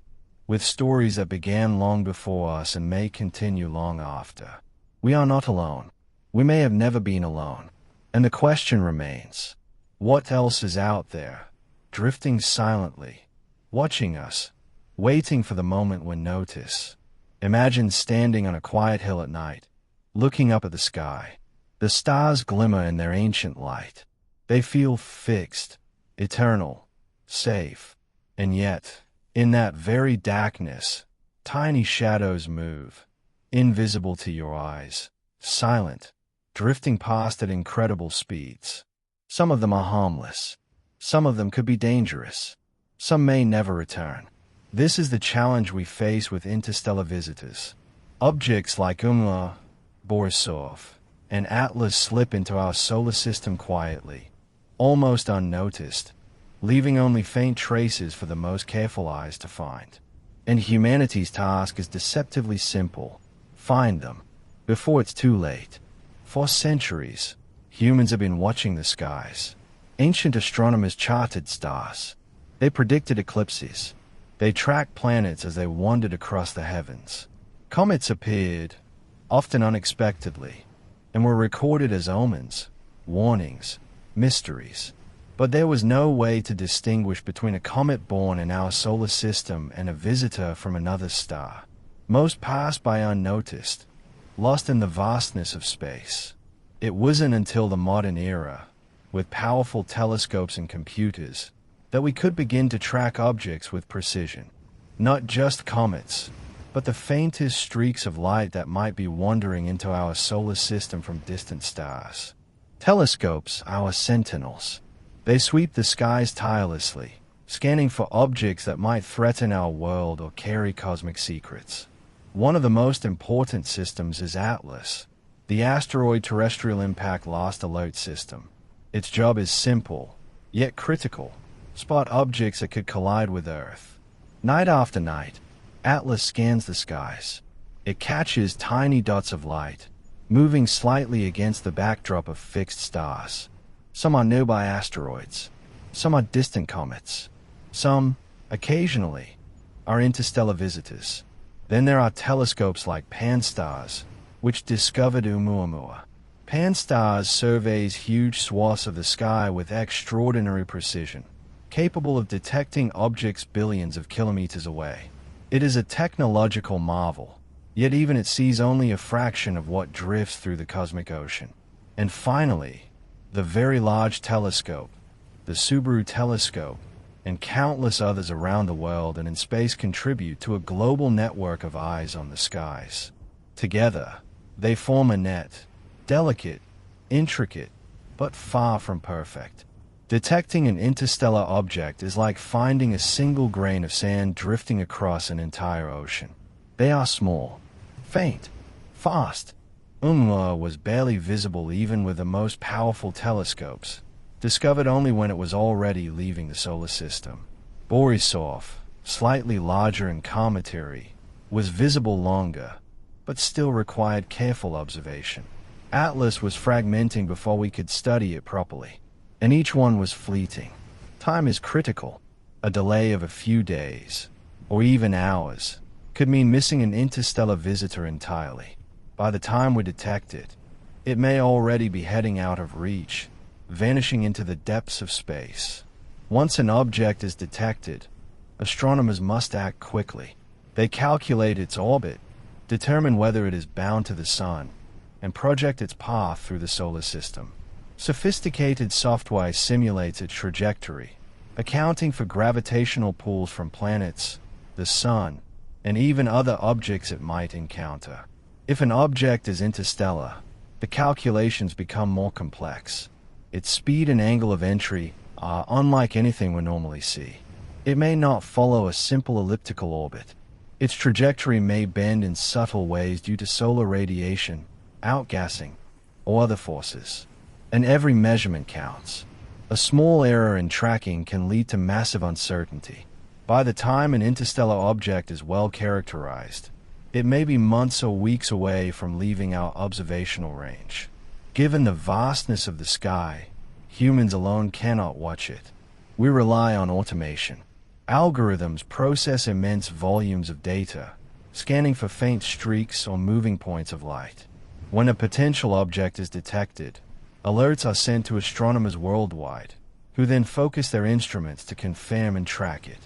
with stories that began long before us and may continue long after. We are not alone. We may have never been alone. And the question remains, what else is out there, drifting silently, watching us, waiting for the moment when notice? Imagine standing on a quiet hill at night, looking up at the sky. The stars glimmer in their ancient light. They feel fixed, eternal, safe. And yet, in that very darkness, tiny shadows move, invisible to your eyes, silent, drifting past at incredible speeds. Some of them are harmless. Some of them could be dangerous. Some may never return. This is the challenge we face with interstellar visitors. Objects like Oumuamua, Borisov, and Atlas slip into our solar system quietly, almost unnoticed, leaving only faint traces for the most careful eyes to find. And humanity's task is deceptively simple. Find them, before it's too late. For centuries, humans have been watching the skies. Ancient astronomers charted stars. They predicted eclipses. They tracked planets as they wandered across the heavens. Comets appeared, often unexpectedly, and were recorded as omens, warnings, mysteries. But there was no way to distinguish between a comet born in our solar system and a visitor from another star. Most passed by unnoticed, lost in the vastness of space. It wasn't until the modern era, with powerful telescopes and computers, that we could begin to track objects with precision. Not just comets, but the faintest streaks of light that might be wandering into our solar system from distant stars. Telescopes, our sentinels. They sweep the skies tirelessly, scanning for objects that might threaten our world or carry cosmic secrets. One of the most important systems is Atlas, the Asteroid Terrestrial Impact Last Alert System. Its job is simple, yet critical. Spot objects that could collide with Earth. Night after night, Atlas scans the skies. It catches tiny dots of light, moving slightly against the backdrop of fixed stars. Some are nearby asteroids. Some are distant comets. Some, occasionally, are interstellar visitors. Then there are telescopes like Pan-STARRS, which discovered Oumuamua. Pan-STARRS surveys huge swaths of the sky with extraordinary precision, capable of detecting objects billions of kilometers away. It is a technological marvel, yet even it sees only a fraction of what drifts through the cosmic ocean. And finally, the Very Large Telescope, the Subaru Telescope, and countless others around the world and in space contribute to a global network of eyes on the skies. Together, they form a net, delicate, intricate, but far from perfect. Detecting an interstellar object is like finding a single grain of sand drifting across an entire ocean. They are small, faint, fast. Oumuamua was barely visible even with the most powerful telescopes, discovered only when it was already leaving the solar system. Borisov, slightly larger and cometary, was visible longer, but still required careful observation. Atlas was fragmenting before we could study it properly, and each one was fleeting. Time is critical. A delay of a few days, or even hours, could mean missing an interstellar visitor entirely. By the time we detect it, it may already be heading out of reach, vanishing into the depths of space. Once an object is detected, astronomers must act quickly. They calculate its orbit, determine whether it is bound to the sun, and project its path through the solar system. Sophisticated software simulates its trajectory, accounting for gravitational pulls from planets, the sun, and even other objects it might encounter. If an object is interstellar, the calculations become more complex. Its speed and angle of entry are unlike anything we normally see. It may not follow a simple elliptical orbit. Its trajectory may bend in subtle ways due to solar radiation, outgassing, or other forces. And every measurement counts. A small error in tracking can lead to massive uncertainty. By the time an interstellar object is well characterized, it may be months or weeks away from leaving our observational range. Given the vastness of the sky, humans alone cannot watch it. We rely on automation. Algorithms process immense volumes of data, scanning for faint streaks or moving points of light. When a potential object is detected, alerts are sent to astronomers worldwide, who then focus their instruments to confirm and track it.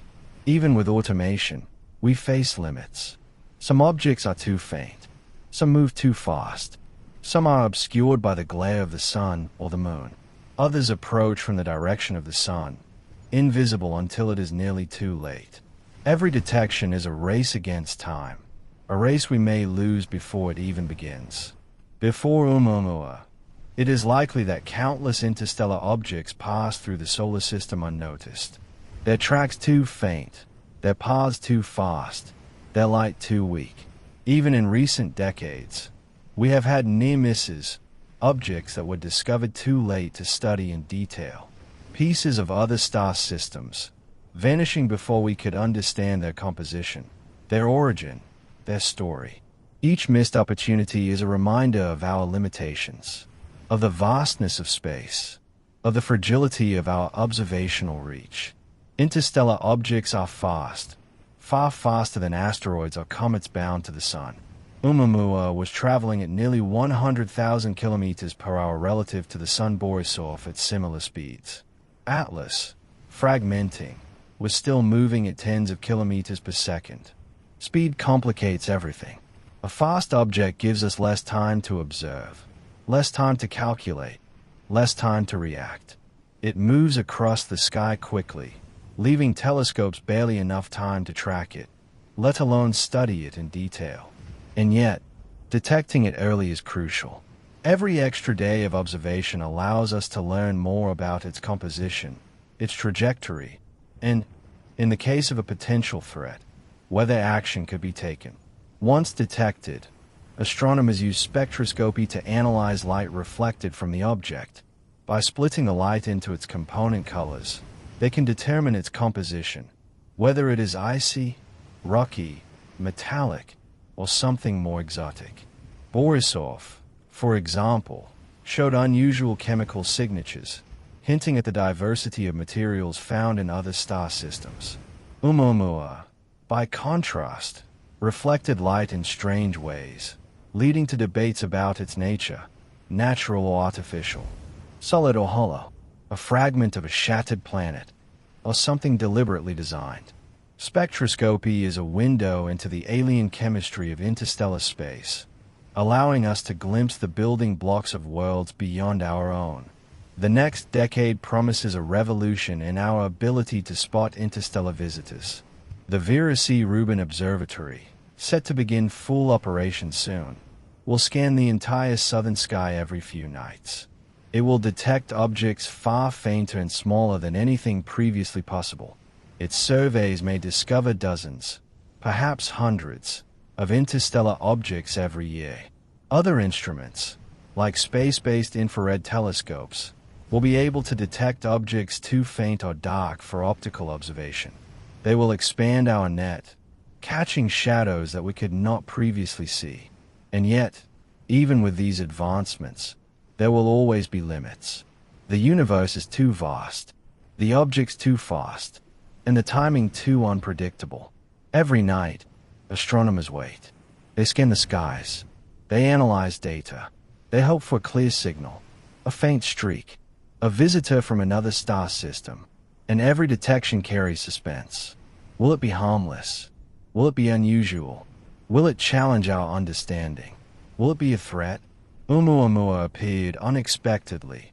Even with automation, we face limits. Some objects are too faint. Some move too fast. Some are obscured by the glare of the sun or the moon. Others approach from the direction of the sun, invisible until it is nearly too late. Every detection is a race against time, a race we may lose before it even begins. Before Oumuamua, it is likely that countless interstellar objects pass through the solar system unnoticed. Their tracks too faint, their paths too fast, their light too weak. Even in recent decades, we have had near misses, objects that were discovered too late to study in detail. Pieces of other star systems, vanishing before we could understand their composition, their origin, their story. Each missed opportunity is a reminder of our limitations, of the vastness of space, of the fragility of our observational reach. Interstellar objects are fast, far faster than asteroids or comets bound to the sun. Oumuamua was traveling at nearly 100,000 kilometers per hour relative to the sun. Borisov at similar speeds. Atlas, fragmenting, was still moving at tens of kilometers per second. Speed complicates everything. A fast object gives us less time to observe, less time to calculate, less time to react. It moves across the sky quickly, leaving telescopes barely enough time to track it, let alone study it in detail. And yet, detecting it early is crucial. Every extra day of observation allows us to learn more about its composition, its trajectory, and, in the case of a potential threat, whether action could be taken. Once detected, astronomers use spectroscopy to analyze light reflected from the object. By splitting the light into its component colors, they can determine its composition, whether it is icy, rocky, metallic, or something more exotic. Borisov, for example, showed unusual chemical signatures, hinting at the diversity of materials found in other star systems. Oumuamua, By contrast, reflected light in strange ways, leading to debates about its nature, natural or artificial, solid or hollow, a fragment of a shattered planet, or something deliberately designed. Spectroscopy is a window into the alien chemistry of interstellar space, allowing us to glimpse the building blocks of worlds beyond our own. The next decade promises a revolution in our ability to spot interstellar visitors. The Vera C. Rubin Observatory, set to begin full operation soon, will scan the entire southern sky every few nights. It will detect objects far fainter and smaller than anything previously possible. Its surveys may discover dozens, perhaps hundreds, of interstellar objects every year. Other instruments, like space-based infrared telescopes, will be able to detect objects too faint or dark for optical observation. They will expand our net, catching shadows that we could not previously see. And yet, even with these advancements, there will always be limits. The universe is too vast, the objects too fast, and the timing too unpredictable. Every night, astronomers wait. They scan the skies. They analyze data. They hope for a clear signal, a faint streak, a visitor from another star system. And every detection carries suspense. Will it be harmless? Will it be unusual? Will it challenge our understanding? Will it be a threat? Oumuamua appeared unexpectedly,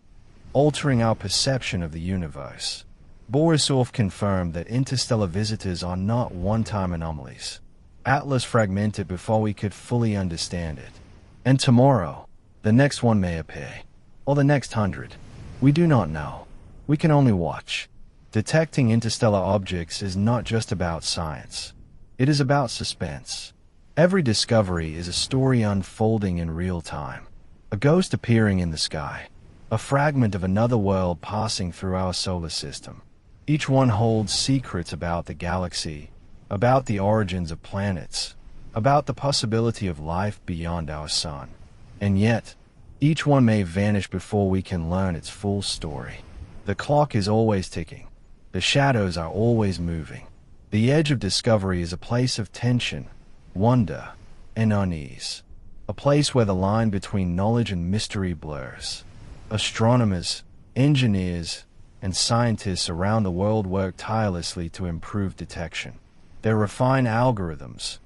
altering our perception of the universe. Borisov confirmed that interstellar visitors are not one-time anomalies. Atlas fragmented before we could fully understand it. And tomorrow, the next one may appear. Or the next 100. We do not know. We can only watch. Detecting interstellar objects is not just about science. It is about suspense. Every discovery is a story unfolding in real time. A ghost appearing in the sky. A fragment of another world passing through our solar system. Each one holds secrets about the galaxy, about the origins of planets, about the possibility of life beyond our sun. And yet, each one may vanish before we can learn its full story. The clock is always ticking. The shadows are always moving. The edge of discovery is a place of tension, wonder, and unease. A place where the line between knowledge and mystery blurs. Astronomers, engineers, and scientists around the world work tirelessly to improve detection. They refine algorithms,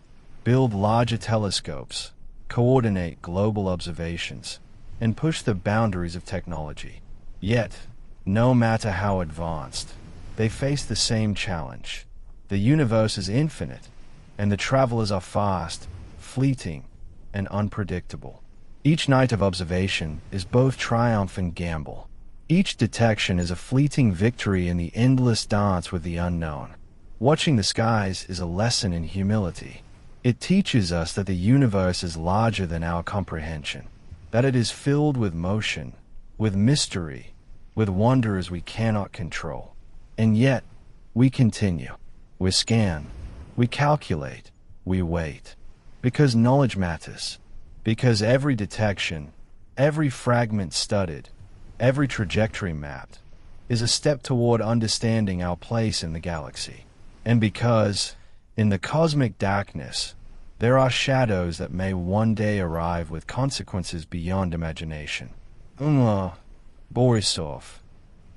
build larger telescopes, coordinate global observations, and push the boundaries of technology. Yet, no matter how advanced, they face the same challenge. The universe is infinite, and the travelers are fast, fleeting, and unpredictable. Each night of observation is both triumph and gamble. Each detection is a fleeting victory in the endless dance with the unknown. Watching the skies is a lesson in humility. It teaches us that the universe is larger than our comprehension, that it is filled with motion, with mystery, with wonders we cannot control. And yet, we continue. We scan. We calculate. We wait. Because knowledge matters. Because every detection, every fragment studied, every trajectory mapped, is a step toward understanding our place in the galaxy. And because, in the cosmic darkness, there are shadows that may one day arrive with consequences beyond imagination. Borisov,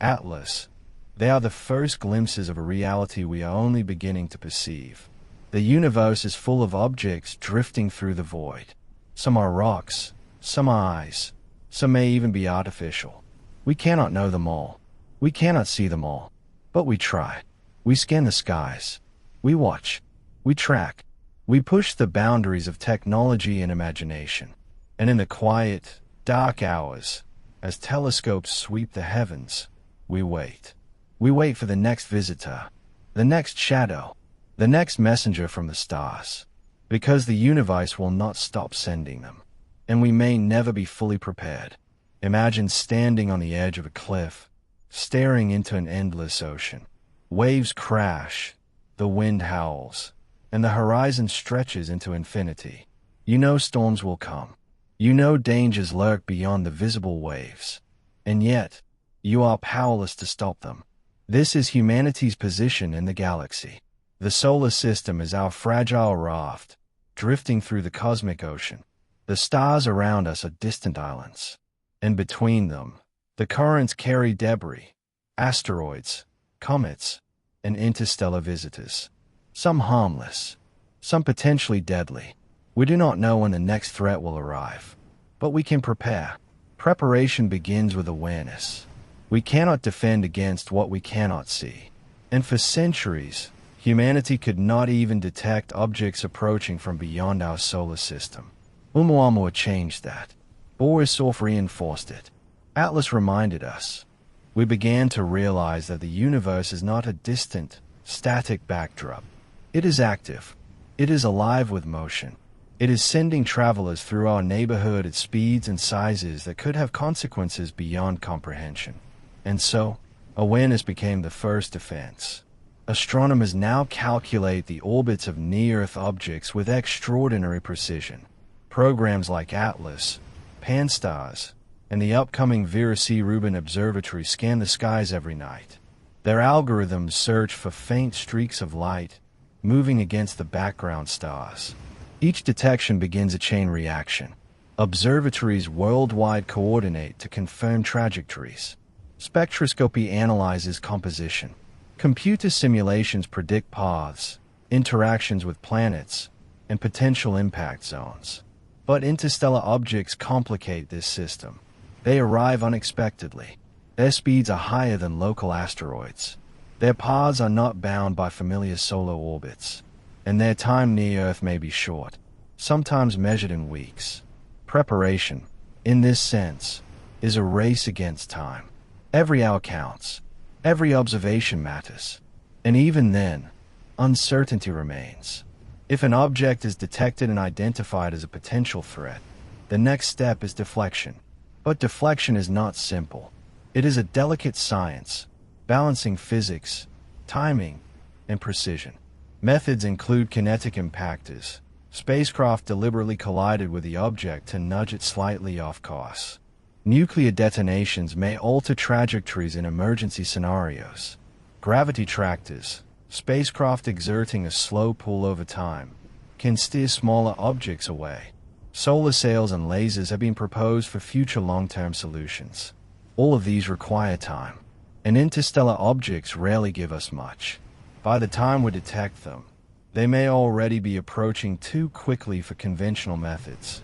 Atlas, they are the first glimpses of a reality we are only beginning to perceive. The universe is full of objects drifting through the void. Some are rocks, some are eyes, some may even be artificial. We cannot know them all. We cannot see them all. But we try. We scan the skies. We watch. We track. We push the boundaries of technology and imagination. And in the quiet, dark hours, as telescopes sweep the heavens, we wait. We wait for the next visitor, the next shadow, the next messenger from the stars, because the universe will not stop sending them, and we may never be fully prepared. Imagine standing on the edge of a cliff, staring into an endless ocean. Waves crash, the wind howls, and the horizon stretches into infinity. You know storms will come. You know dangers lurk beyond the visible waves, and yet, you are powerless to stop them. This is humanity's position in the galaxy. The solar system is our fragile raft, drifting through the cosmic ocean. The stars around us are distant islands, and between them, the currents carry debris, asteroids, comets, and interstellar visitors. Some harmless, some potentially deadly. We do not know when the next threat will arrive, but we can prepare. Preparation begins with awareness. We cannot defend against what we cannot see. And for centuries, humanity could not even detect objects approaching from beyond our solar system. Oumuamua changed that. Borisov reinforced it. Atlas reminded us. We began to realize that the universe is not a distant, static backdrop. It is active. It is alive with motion. It is sending travelers through our neighborhood at speeds and sizes that could have consequences beyond comprehension. And so, awareness became the first defense. Astronomers now calculate the orbits of near-Earth objects with extraordinary precision. Programs like Atlas, Pan-STARRS, and the upcoming Vera C. Rubin Observatory scan the skies every night. Their algorithms search for faint streaks of light, moving against the background stars. Each detection begins a chain reaction. Observatories worldwide coordinate to confirm trajectories. Spectroscopy analyzes composition. Computer simulations predict paths, interactions with planets, and potential impact zones. But interstellar objects complicate this system. They arrive unexpectedly. Their speeds are higher than local asteroids. Their paths are not bound by familiar solar orbits, and their time near Earth may be short, sometimes measured in weeks. Preparation, in this sense, is a race against time. Every hour counts. Every observation matters. And even then, uncertainty remains. If an object is detected and identified as a potential threat, the next step is deflection. But deflection is not simple. It is a delicate science, balancing physics, timing, and precision. Methods include kinetic impactors. Spacecraft deliberately collided with the object to nudge it slightly off course. Nuclear detonations may alter trajectories in emergency scenarios. Gravity tractors, spacecraft exerting a slow pull over time, can steer smaller objects away. Solar sails and lasers have been proposed for future long-term solutions. All of these require time, and interstellar objects rarely give us much. By the time we detect them, they may already be approaching too quickly for conventional methods.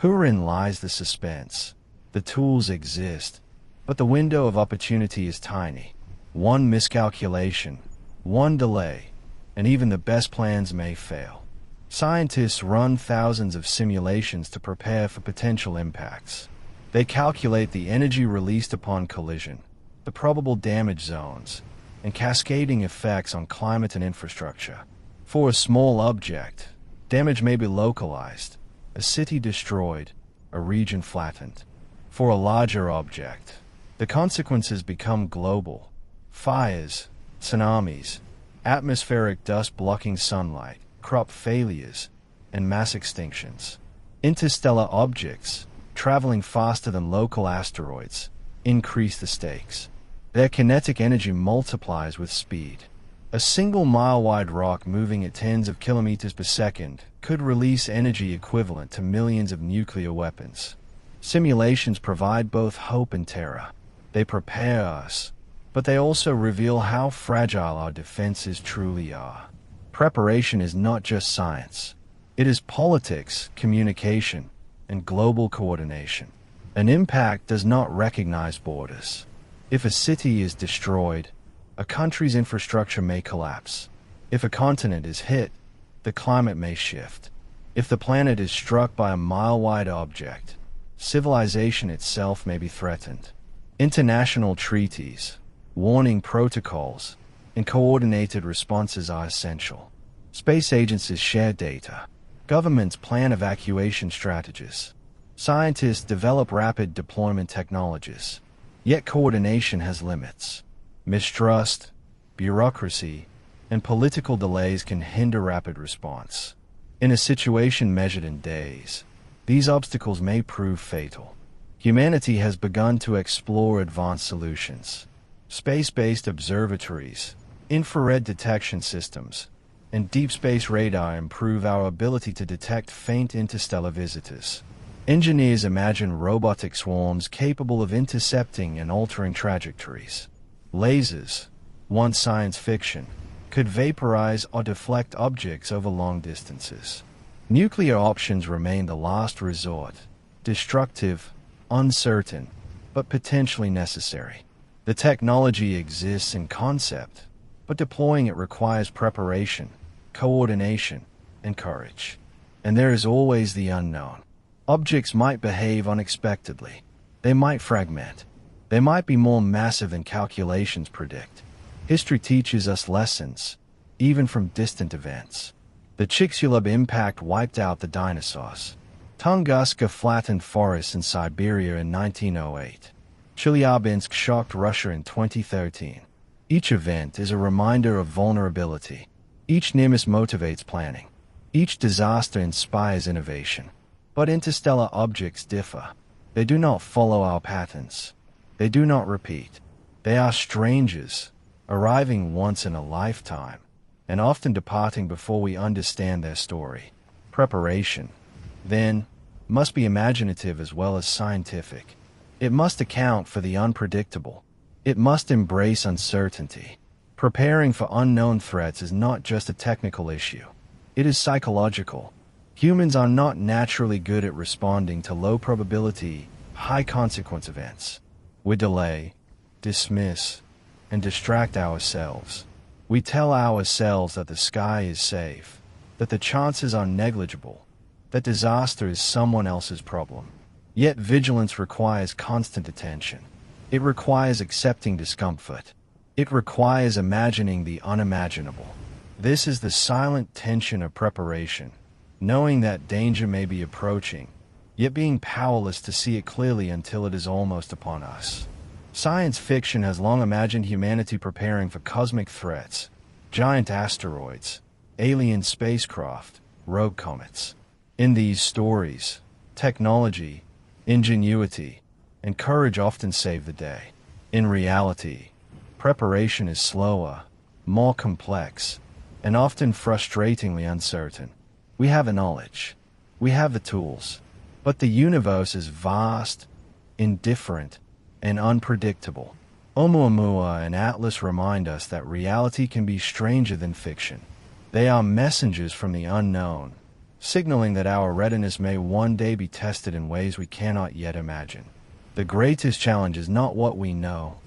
Herein lies the suspense. The tools exist, but the window of opportunity is tiny. One miscalculation, one delay, and even the best plans may fail. Scientists run thousands of simulations to prepare for potential impacts. They calculate the energy released upon collision, the probable damage zones, and cascading effects on climate and infrastructure. For a small object, damage may be localized, a city destroyed, a region flattened. For a larger object, the consequences become global. Fires, tsunamis, atmospheric dust blocking sunlight, crop failures, and mass extinctions. Interstellar objects, traveling faster than local asteroids, increase the stakes. Their kinetic energy multiplies with speed. A single mile-wide rock moving at tens of kilometers per second could release energy equivalent to millions of nuclear weapons. Simulations provide both hope and terror. They prepare us, but they also reveal how fragile our defenses truly are. Preparation is not just science. It is politics, communication, and global coordination. An impact does not recognize borders. If a city is destroyed, a country's infrastructure may collapse. If a continent is hit, the climate may shift. If the planet is struck by a mile-wide object, civilization itself may be threatened. International treaties, warning protocols, and coordinated responses are essential. Space agencies share data. Governments plan evacuation strategies. Scientists develop rapid deployment technologies. Yet coordination has limits. Mistrust, bureaucracy, and political delays can hinder rapid response. In a situation measured in days, these obstacles may prove fatal. Humanity has begun to explore advanced solutions. Space-based observatories, infrared detection systems, and deep space radar improve our ability to detect faint interstellar visitors. Engineers imagine robotic swarms capable of intercepting and altering trajectories. Lasers, once science fiction, could vaporize or deflect objects over long distances. Nuclear options remain the last resort, destructive, uncertain, but potentially necessary. The technology exists in concept, but deploying it requires preparation, coordination, and courage. And there is always the unknown. Objects might behave unexpectedly. They might fragment. They might be more massive than calculations predict. History teaches us lessons, even from distant events. The Chicxulub impact wiped out the dinosaurs. Tunguska flattened forests in Siberia in 1908. Chelyabinsk shocked Russia in 2013. Each event is a reminder of vulnerability. Each nemesis motivates planning. Each disaster inspires innovation. But interstellar objects differ. They do not follow our patterns. They do not repeat. They are strangers, arriving once in a lifetime, and often departing before we understand their story. Preparation, then, must be imaginative as well as scientific. It must account for the unpredictable. It must embrace uncertainty. Preparing for unknown threats is not just a technical issue. It is psychological. Humans are not naturally good at responding to low-probability, high-consequence events. We delay, dismiss, and distract ourselves. We tell ourselves that the sky is safe, that the chances are negligible, that disaster is someone else's problem. Yet vigilance requires constant attention. It requires accepting discomfort. It requires imagining the unimaginable. This is the silent tension of preparation, knowing that danger may be approaching, yet being powerless to see it clearly until it is almost upon us. Science fiction has long imagined humanity preparing for cosmic threats, giant asteroids, alien spacecraft, rogue comets. In these stories, technology, ingenuity, and courage often save the day. In reality, preparation is slower, more complex, and often frustratingly uncertain. We have the knowledge, we have the tools, but the universe is vast, indifferent, and unpredictable. Oumuamua and Atlas remind us that reality can be stranger than fiction. They are messengers from the unknown, signaling that our readiness may one day be tested in ways we cannot yet imagine. The greatest challenge is not what we know,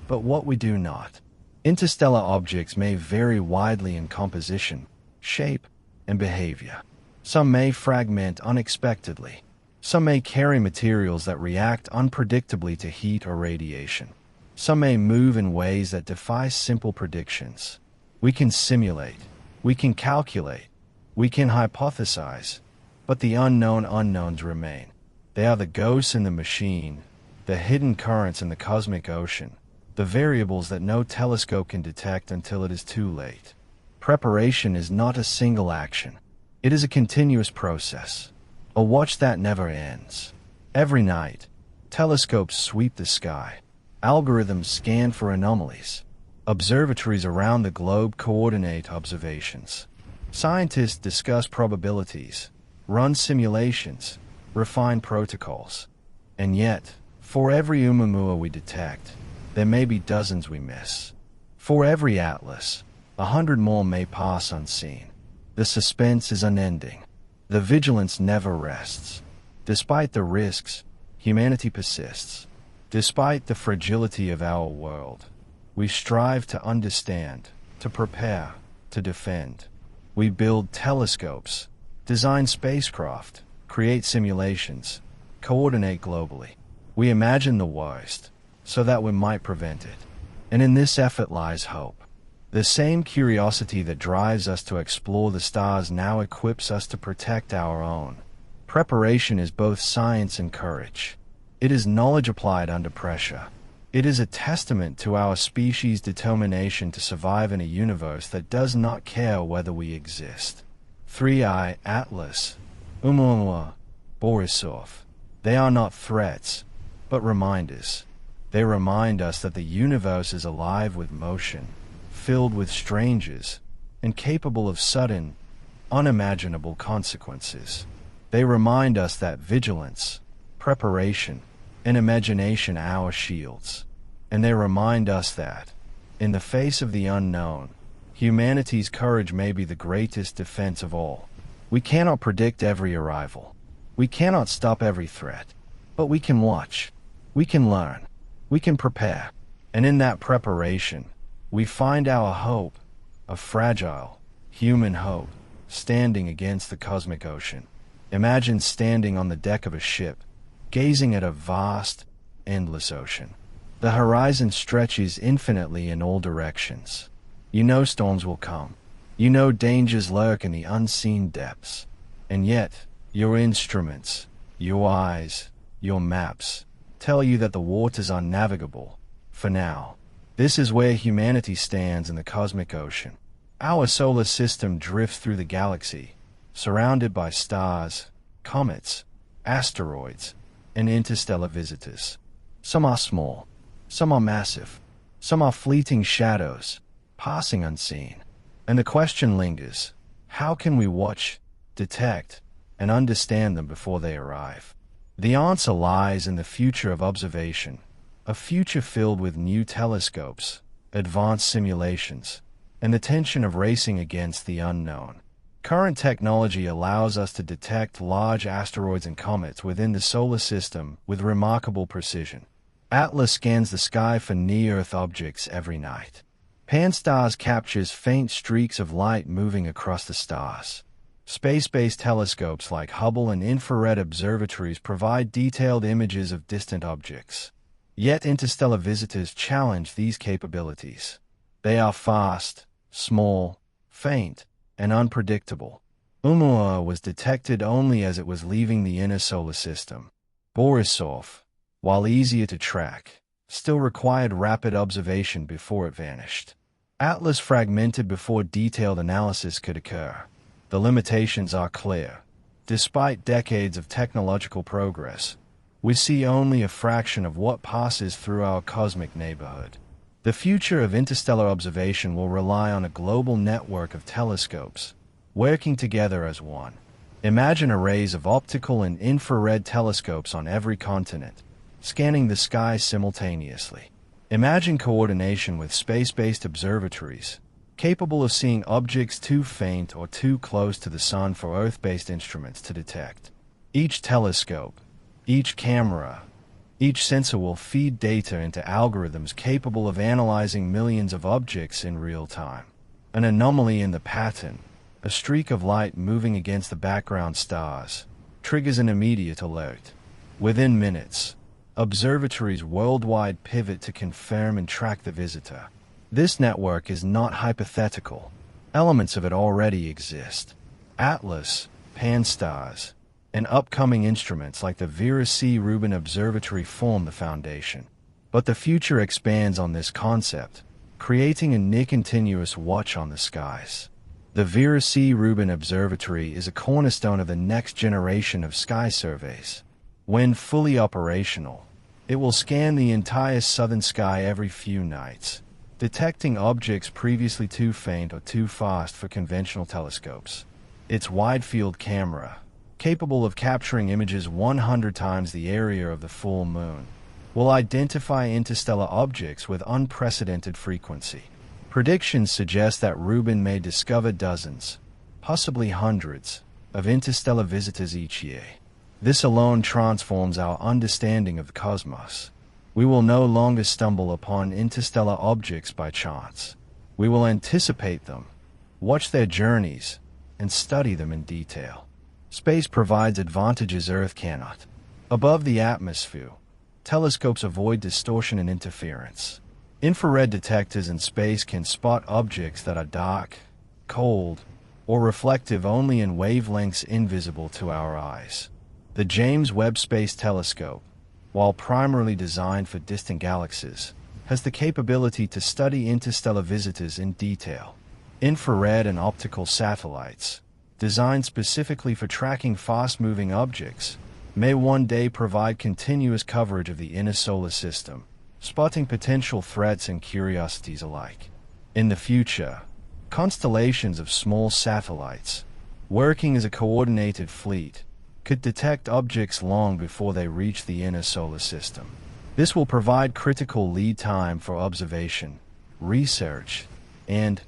but what we do not. Interstellar objects may vary widely in composition, shape, and behavior. Some may fragment unexpectedly. Some may carry materials that react unpredictably to heat or radiation. Some may move in ways that defy simple predictions. We can simulate, we can calculate, we can hypothesize, but the unknown unknowns remain. They are the ghosts in the machine, the hidden currents in the cosmic ocean, the variables that no telescope can detect until it is too late. Preparation is not a single action. It is a continuous process, a watch that never ends. Every night, telescopes sweep the sky. Algorithms scan for anomalies. Observatories around the globe coordinate observations. Scientists discuss probabilities, run simulations, refine protocols. And yet, for every Oumuamua we detect, there may be dozens we miss. For every atlas, 100 more may pass unseen. The suspense is unending. The vigilance never rests. Despite the risks, humanity persists. Despite the fragility of our world, we strive to understand, to prepare, to defend. We build telescopes, design spacecraft, create simulations, coordinate globally. We imagine the worst, so that we might prevent it. And in this effort lies hope. The same curiosity that drives us to explore the stars now equips us to protect our own. Preparation is both science and courage. It is knowledge applied under pressure. It is a testament to our species' determination to survive in a universe that does not care whether we exist. 3I, Atlas, Oumuamua, Borisov. They are not threats, but reminders. They remind us that the universe is alive with motion, filled with strangers, and capable of sudden, unimaginable consequences. They remind us that vigilance, preparation, and imagination are our shields. And they remind us that, in the face of the unknown, humanity's courage may be the greatest defense of all. We cannot predict every arrival. We cannot stop every threat. But we can watch. We can learn. We can prepare. And in that preparation, we find our hope, a fragile, human hope, standing against the cosmic ocean. Imagine standing on the deck of a ship, gazing at a vast, endless ocean. The horizon stretches infinitely in all directions. You know storms will come. You know dangers lurk in the unseen depths. And yet, your instruments, your eyes, your maps, tell you that the waters are navigable. For now, this is where humanity stands in the cosmic ocean. Our solar system drifts through the galaxy, surrounded by stars, comets, asteroids, and interstellar visitors. Some are small, some are massive, some are fleeting shadows, passing unseen. And the question lingers, how can we watch, detect, and understand them before they arrive? The answer lies in the future of observation, a future filled with new telescopes, advanced simulations, and the tension of racing against the unknown. Current technology allows us to detect large asteroids and comets within the solar system with remarkable precision. Atlas scans the sky for near-Earth objects every night. Pan-STARRS captures faint streaks of light moving across the stars. Space-based telescopes like Hubble and infrared observatories provide detailed images of distant objects. Yet interstellar visitors challenge these capabilities. They are fast, small, faint, and unpredictable. Oumuamua was detected only as it was leaving the inner solar system. Borisov, while easier to track, still required rapid observation before it vanished. Atlas fragmented before detailed analysis could occur. The limitations are clear. Despite decades of technological progress, we see only a fraction of what passes through our cosmic neighborhood. The future of interstellar observation will rely on a global network of telescopes, working together as one. Imagine arrays of optical and infrared telescopes on every continent, scanning the sky simultaneously. Imagine coordination with space-based observatories, capable of seeing objects too faint or too close to the sun for Earth-based instruments to detect. Each telescope, each camera, each sensor will feed data into algorithms capable of analyzing millions of objects in real time. An anomaly in the pattern, a streak of light moving against the background stars, triggers an immediate alert. Within minutes, observatories worldwide pivot to confirm and track the visitor. This network is not hypothetical. Elements of it already exist. Atlas, Pan-STARRS, and upcoming instruments like the Vera C. Rubin Observatory form the foundation. But the future expands on this concept, creating a near-continuous watch on the skies. The Vera C. Rubin Observatory is a cornerstone of the next generation of sky surveys. When fully operational, it will scan the entire southern sky every few nights, detecting objects previously too faint or too fast for conventional telescopes. Its wide-field camera, capable of capturing images 100 times the area of the full moon, will identify interstellar objects with unprecedented frequency. Predictions suggest that Rubin may discover dozens, possibly hundreds, of interstellar visitors each year. This alone transforms our understanding of the cosmos. We will no longer stumble upon interstellar objects by chance. We will anticipate them, watch their journeys, and study them in detail. Space provides advantages Earth cannot. Above the atmosphere, telescopes avoid distortion and interference. Infrared detectors in space can spot objects that are dark, cold, or reflective only in wavelengths invisible to our eyes. The James Webb Space Telescope, while primarily designed for distant galaxies, has the capability to study interstellar visitors in detail. Infrared and optical satellites, designed specifically for tracking fast-moving objects, may one day provide continuous coverage of the inner solar system, spotting potential threats and curiosities alike. In the future, Constellations of small satellites, working as a coordinated fleet, could detect objects long before they reach the inner solar system. This will provide critical lead time for observation, research, and,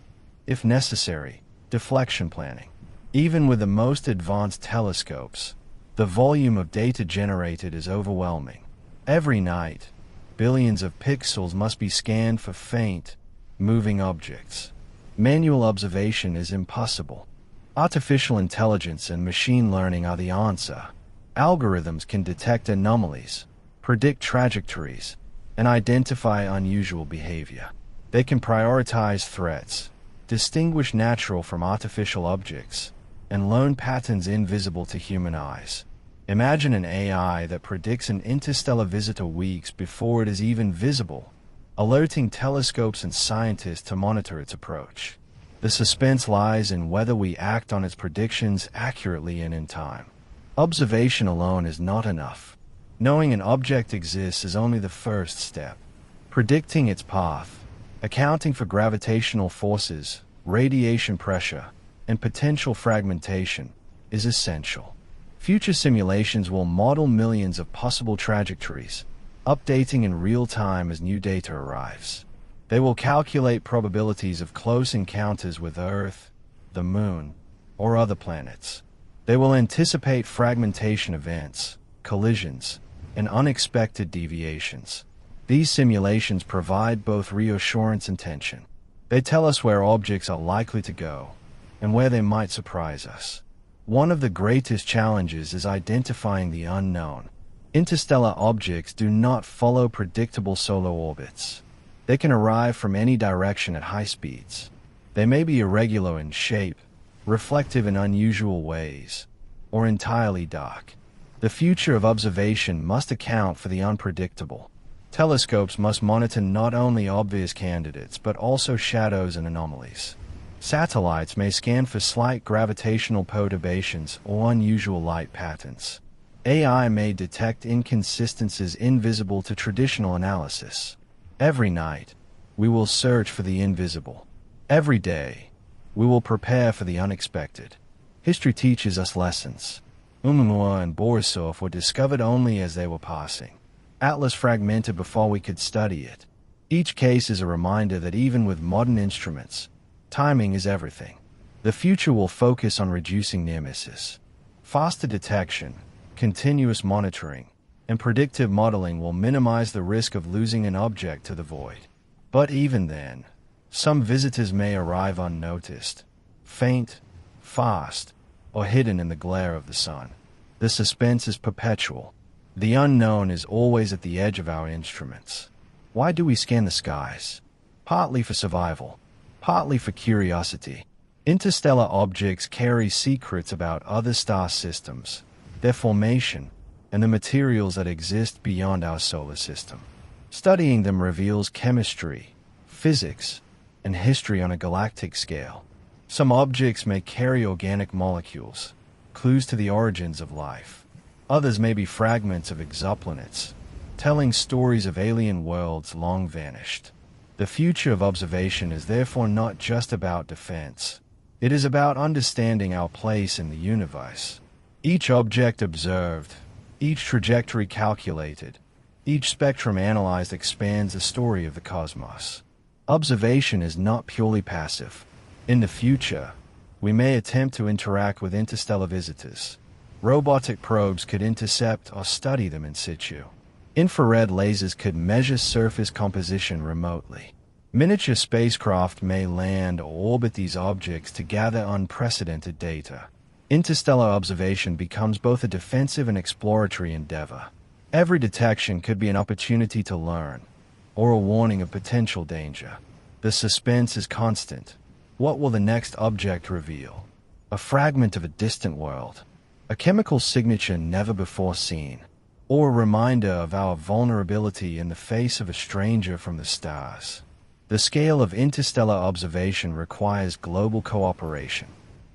if necessary, deflection planning. Even with the most advanced telescopes, the volume of data generated is overwhelming. Every night, billions of pixels must be scanned for faint, moving objects. Manual observation is impossible. Artificial intelligence and machine learning are the answer. Algorithms can detect anomalies, predict trajectories, and identify unusual behavior. They can prioritize threats, distinguish natural from artificial objects, and learn patterns invisible to human eyes. Imagine an AI that predicts an interstellar visitor weeks before it is even visible, alerting telescopes and scientists to monitor its approach. The suspense lies in whether we act on its predictions accurately and in time. Observation alone is not enough. Knowing an object exists is only the first step. Predicting its path, accounting for gravitational forces, radiation pressure, and potential fragmentation is essential. Future simulations will model millions of possible trajectories, updating in real time as new data arrives. They will calculate probabilities of close encounters with Earth, the Moon, or other planets. They will anticipate fragmentation events, collisions, and unexpected deviations. These simulations provide both reassurance and tension. They tell us where objects are likely to go, and where they might surprise us. One of the greatest challenges is identifying the unknown. Interstellar objects do not follow predictable solar orbits. They can arrive from any direction at high speeds. They may be irregular in shape, reflective in unusual ways, or entirely dark. The future of observation must account for the unpredictable. Telescopes must monitor not only obvious candidates but also shadows and anomalies. Satellites may scan for slight gravitational perturbations or unusual light patterns. AI may detect inconsistencies invisible to traditional analysis. Every night, we will search for the invisible. Every day, we will prepare for the unexpected. History teaches us lessons. Oumuamua and Borisov were discovered only as they were passing. Atlas fragmented before we could study it. Each case is a reminder that even with modern instruments, timing is everything. The future will focus on reducing near misses. Faster detection, continuous monitoring, and predictive modeling will minimize the risk of losing an object to the void. But even then, some visitors may arrive unnoticed, faint, fast, or hidden in the glare of the sun. The suspense is perpetual. The unknown is always at the edge of our instruments. Why do we scan the skies? Partly for survival, partly for curiosity. Interstellar objects carry secrets about other star systems, their formation, and the materials that exist beyond our solar system. Studying them reveals chemistry, physics, and history on a galactic scale. Some objects may carry organic molecules, clues to the origins of life. Others may be fragments of exoplanets, telling stories of alien worlds long vanished. The future of observation is therefore not just about defense. It is about understanding our place in the universe. Each object observed, each trajectory calculated, each spectrum analyzed expands the story of the cosmos. Observation is not purely passive. In the future, we may attempt to interact with interstellar visitors. Robotic probes could intercept or study them in situ. Infrared lasers could measure surface composition remotely. Miniature spacecraft may land or orbit these objects to gather unprecedented data. Interstellar observation becomes both a defensive and exploratory endeavor. Every detection could be an opportunity to learn, or a warning of potential danger. The suspense is constant. What will the next object reveal? A fragment of a distant world, a chemical signature never before seen, or a reminder of our vulnerability in the face of a stranger from the stars. The scale of interstellar observation requires global cooperation.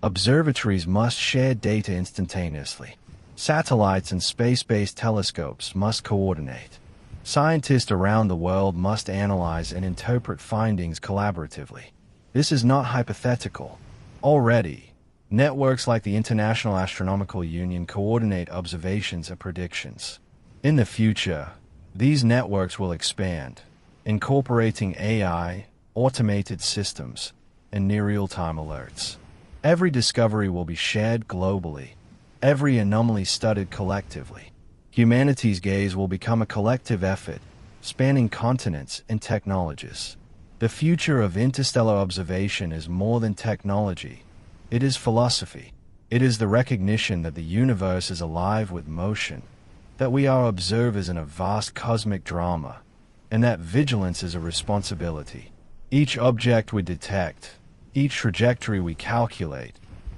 Observatories must share data instantaneously. Satellites and space-based telescopes must coordinate. Scientists around the world must analyze and interpret findings collaboratively. This is not hypothetical. Already, networks like the International Astronomical Union coordinate observations and predictions. In the future, these networks will expand, incorporating AI, automated systems, and near real-time alerts. Every discovery will be shared globally, every anomaly studied collectively. Humanity's gaze will become a collective effort, spanning continents and technologies. The future of interstellar observation is more than technology. It is philosophy. It is the recognition that the universe is alive with motion, that we are observers in a vast cosmic drama, and that vigilance is a responsibility. Each object we detect, each trajectory we calculate,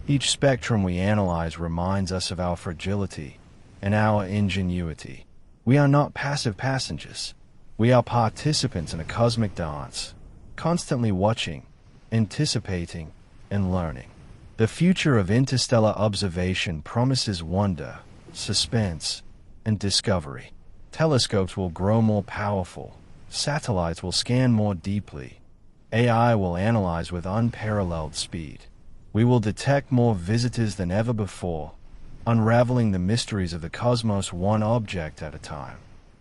each spectrum we analyze reminds us of our fragility and our ingenuity. We are not passive passengers. We are participants in a cosmic dance, constantly watching, anticipating, and learning. The future of interstellar observation promises wonder, suspense, and discovery. Telescopes will grow more powerful, satellites will scan more deeply, AI will analyze with unparalleled speed. We will detect more visitors than ever before, unraveling the mysteries of the cosmos one object at a time.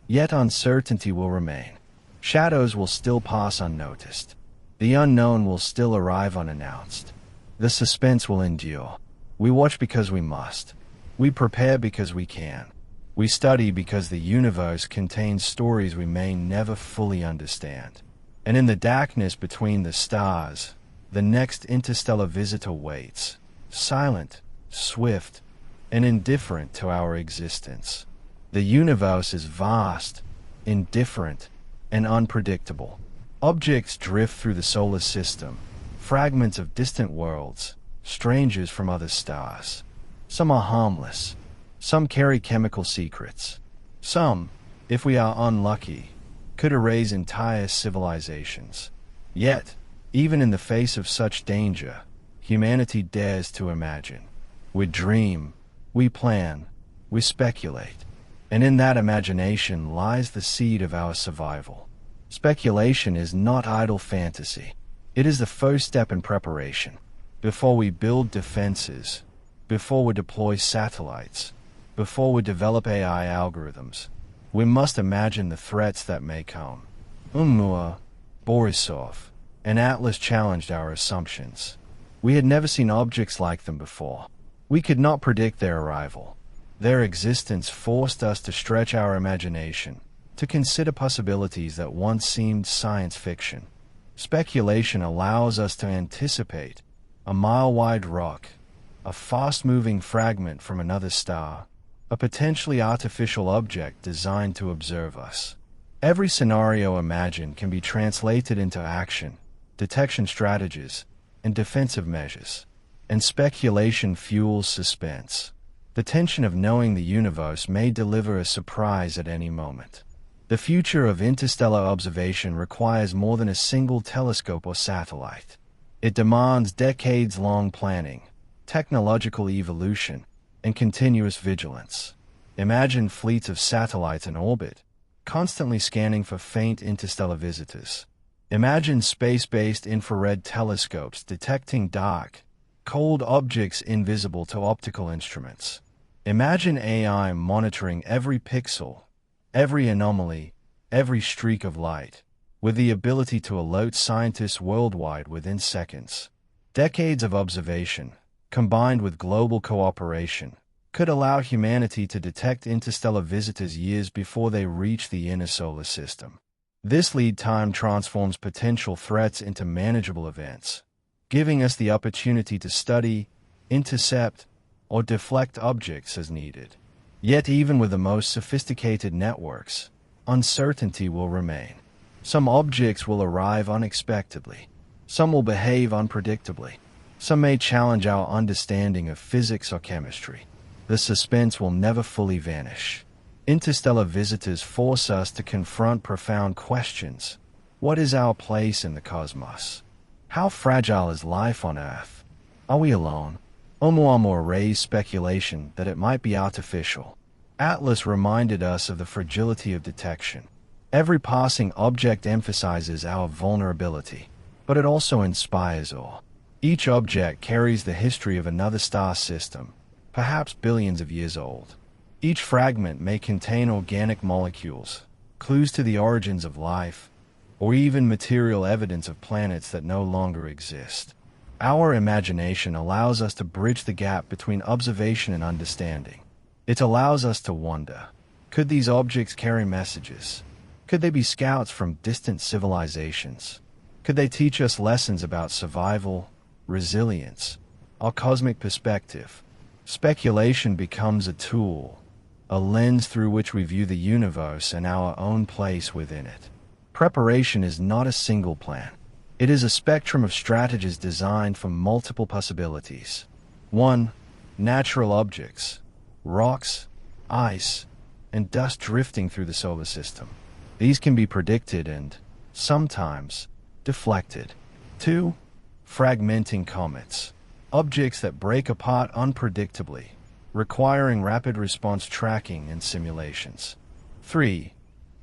Yet uncertainty will remain. Shadows will still pass unnoticed. The unknown will still arrive unannounced. The suspense will endure. We watch because we must. We prepare because we can. We study because the universe contains stories we may never fully understand. And in the darkness between the stars, the next interstellar visitor waits, silent, swift, and indifferent to our existence. The universe is vast, indifferent, and unpredictable. Objects drift through the solar system, fragments of distant worlds, strangers from other stars. Some are harmless. Some carry chemical secrets. Some, if we are unlucky, could erase entire civilizations. Yet, even in the face of such danger, humanity dares to imagine. We dream, we plan, we speculate. And in that imagination lies the seed of our survival. Speculation is not idle fantasy. It is the first step in preparation. Before we build defenses, before we deploy satellites, before we develop AI algorithms, we must imagine the threats that may come. Oumuamua, Borisov, and Atlas challenged our assumptions. We had never seen objects like them before. We could not predict their arrival. Their existence forced us to stretch our imagination, to consider possibilities that once seemed science fiction. Speculation allows us to anticipate a mile-wide rock, a fast-moving fragment from another star, a potentially artificial object designed to observe us. Every scenario imagined can be translated into action, detection strategies, and defensive measures. And speculation fuels suspense. The tension of knowing the universe may deliver a surprise at any moment. The future of interstellar observation requires more than a single telescope or satellite. It demands decades-long planning, technological evolution, and continuous vigilance. Imagine fleets of satellites in orbit, constantly scanning for faint interstellar visitors. Imagine space-based infrared telescopes detecting dark, cold objects invisible to optical instruments. Imagine AI monitoring every pixel, every anomaly, every streak of light, with the ability to alert scientists worldwide within seconds. Decades of observation, combined with global cooperation, could allow humanity to detect interstellar visitors years before they reach the inner solar system. This lead time transforms potential threats into manageable events, giving us the opportunity to study, intercept, or deflect objects as needed. Yet even with the most sophisticated networks, uncertainty will remain. Some objects will arrive unexpectedly. Some will behave unpredictably. Some may challenge our understanding of physics or chemistry. The suspense will never fully vanish. Interstellar visitors force us to confront profound questions. What is our place in the cosmos? How fragile is life on Earth? Are we alone? Oumuamua raised speculation that it might be artificial. Atlas reminded us of the fragility of detection. Every passing object emphasizes our vulnerability. but it also inspires awe. Each object carries the history of another star system, perhaps billions of years old. Each fragment may contain organic molecules, clues to the origins of life, or even material evidence of planets that no longer exist. Our imagination allows us to bridge the gap between observation and understanding. It allows us to wonder, could these objects carry messages? Could they be scouts from distant civilizations? Could they teach us lessons about survival, resilience, our cosmic perspective? Speculation becomes a tool, a lens through which we view the universe and our own place within it. Preparation is not a single plan. It is a spectrum of strategies designed for multiple possibilities. 1. Natural objects, rocks, ice, and dust drifting through the solar system. These can be predicted and, sometimes, deflected. 2. Fragmenting comets, objects that break apart unpredictably, requiring rapid response tracking and simulations. 3.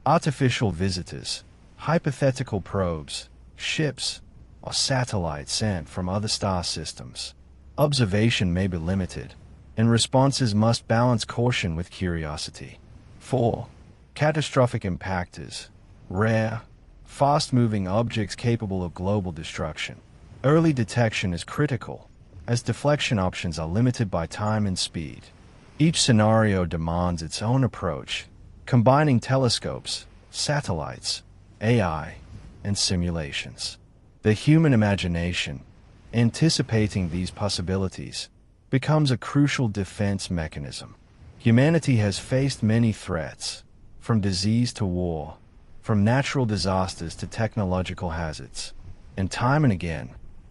Artificial visitors, hypothetical probes, ships, or satellites sent from other star systems. Observation may be limited, and responses must balance caution with curiosity. 4. Catastrophic impactors, rare, fast-moving objects capable of global destruction. Early detection is critical, as deflection options are limited by time and speed. Each scenario demands its own approach, combining telescopes, satellites, AI, and simulations. The human imagination, anticipating these possibilities, becomes a crucial defense mechanism. Humanity has faced many threats, from disease to war, from natural disasters to technological hazards. And time and again,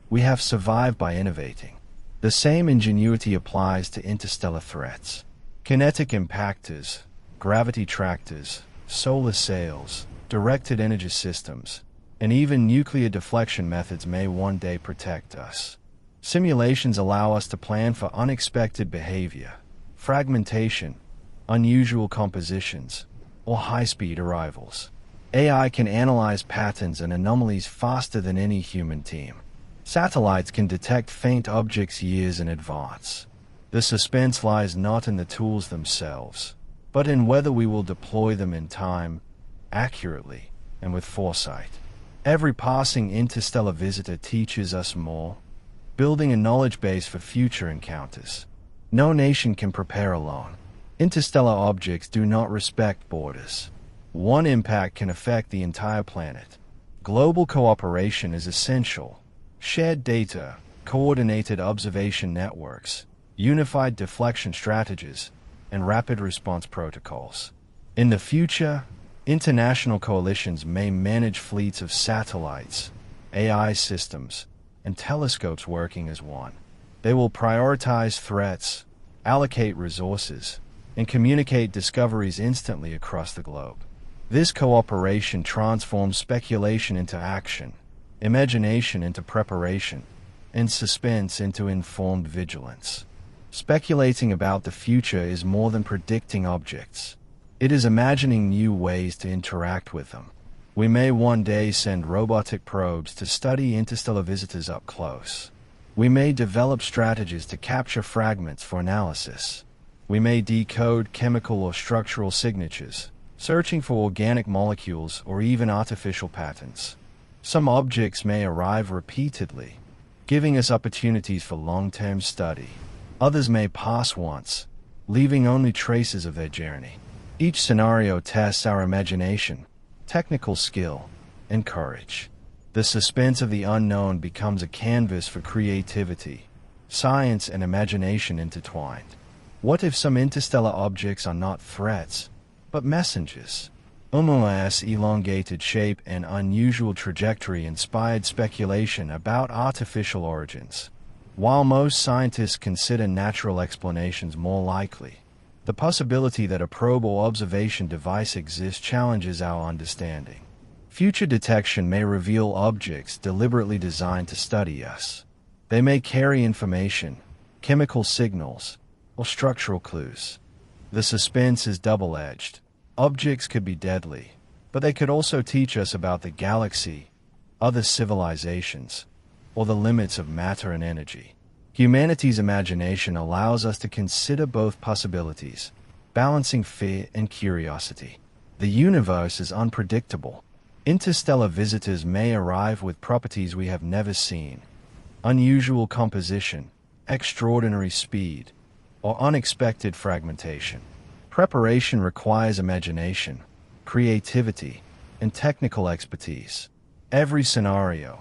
we have survived by innovating. The same ingenuity applies to interstellar threats. Kinetic impactors, gravity tractors, solar sails, directed energy systems, and even nuclear deflection methods may one day protect us. Simulations allow us to plan for unexpected behavior, fragmentation, unusual compositions, or high-speed arrivals. AI can analyze patterns and anomalies faster than any human team. Satellites can detect faint objects years in advance. The suspense lies not in the tools themselves, but in whether we will deploy them in time, accurately, and with foresight. Every passing interstellar visitor teaches us more, building a knowledge base for future encounters. No nation can prepare alone. Interstellar objects do not respect borders. One impact can affect the entire planet. Global cooperation is essential. Shared data, coordinated observation networks, unified deflection strategies, and rapid response protocols. In the future, international coalitions may manage fleets of satellites, AI systems, and telescopes working as one. They will prioritize threats, allocate resources, and communicate discoveries instantly across the globe. This cooperation transforms speculation into action, imagination into preparation, and suspense into informed vigilance. Speculating about the future is more than predicting objects. It is imagining new ways to interact with them. We may one day send robotic probes to study interstellar visitors up close. We may develop strategies to capture fragments for analysis. We may decode chemical or structural signatures, searching for organic molecules or even artificial patterns. Some objects may arrive repeatedly, giving us opportunities for long-term study. Others may pass once, leaving only traces of their journey. Each scenario tests our imagination, technical skill, and courage. The suspense of the unknown becomes a canvas for creativity, science and imagination intertwined. What if some interstellar objects are not threats, but messengers? Oumuam's elongated shape and unusual trajectory inspired speculation about artificial origins. While most scientists consider natural explanations more likely, the possibility that a probe or observation device exists challenges our understanding. Future detection may reveal objects deliberately designed to study us. They may carry information, chemical signals, or structural clues. The suspense is double-edged. Objects could be deadly, but they could also teach us about the galaxy, other civilizations, or the limits of matter and energy. Humanity's imagination allows us to consider both possibilities, balancing fear and curiosity. The universe is unpredictable. Interstellar visitors may arrive with properties we have never seen: unusual composition, extraordinary speed, or unexpected fragmentation. Preparation requires imagination, creativity, and technical expertise. Every scenario,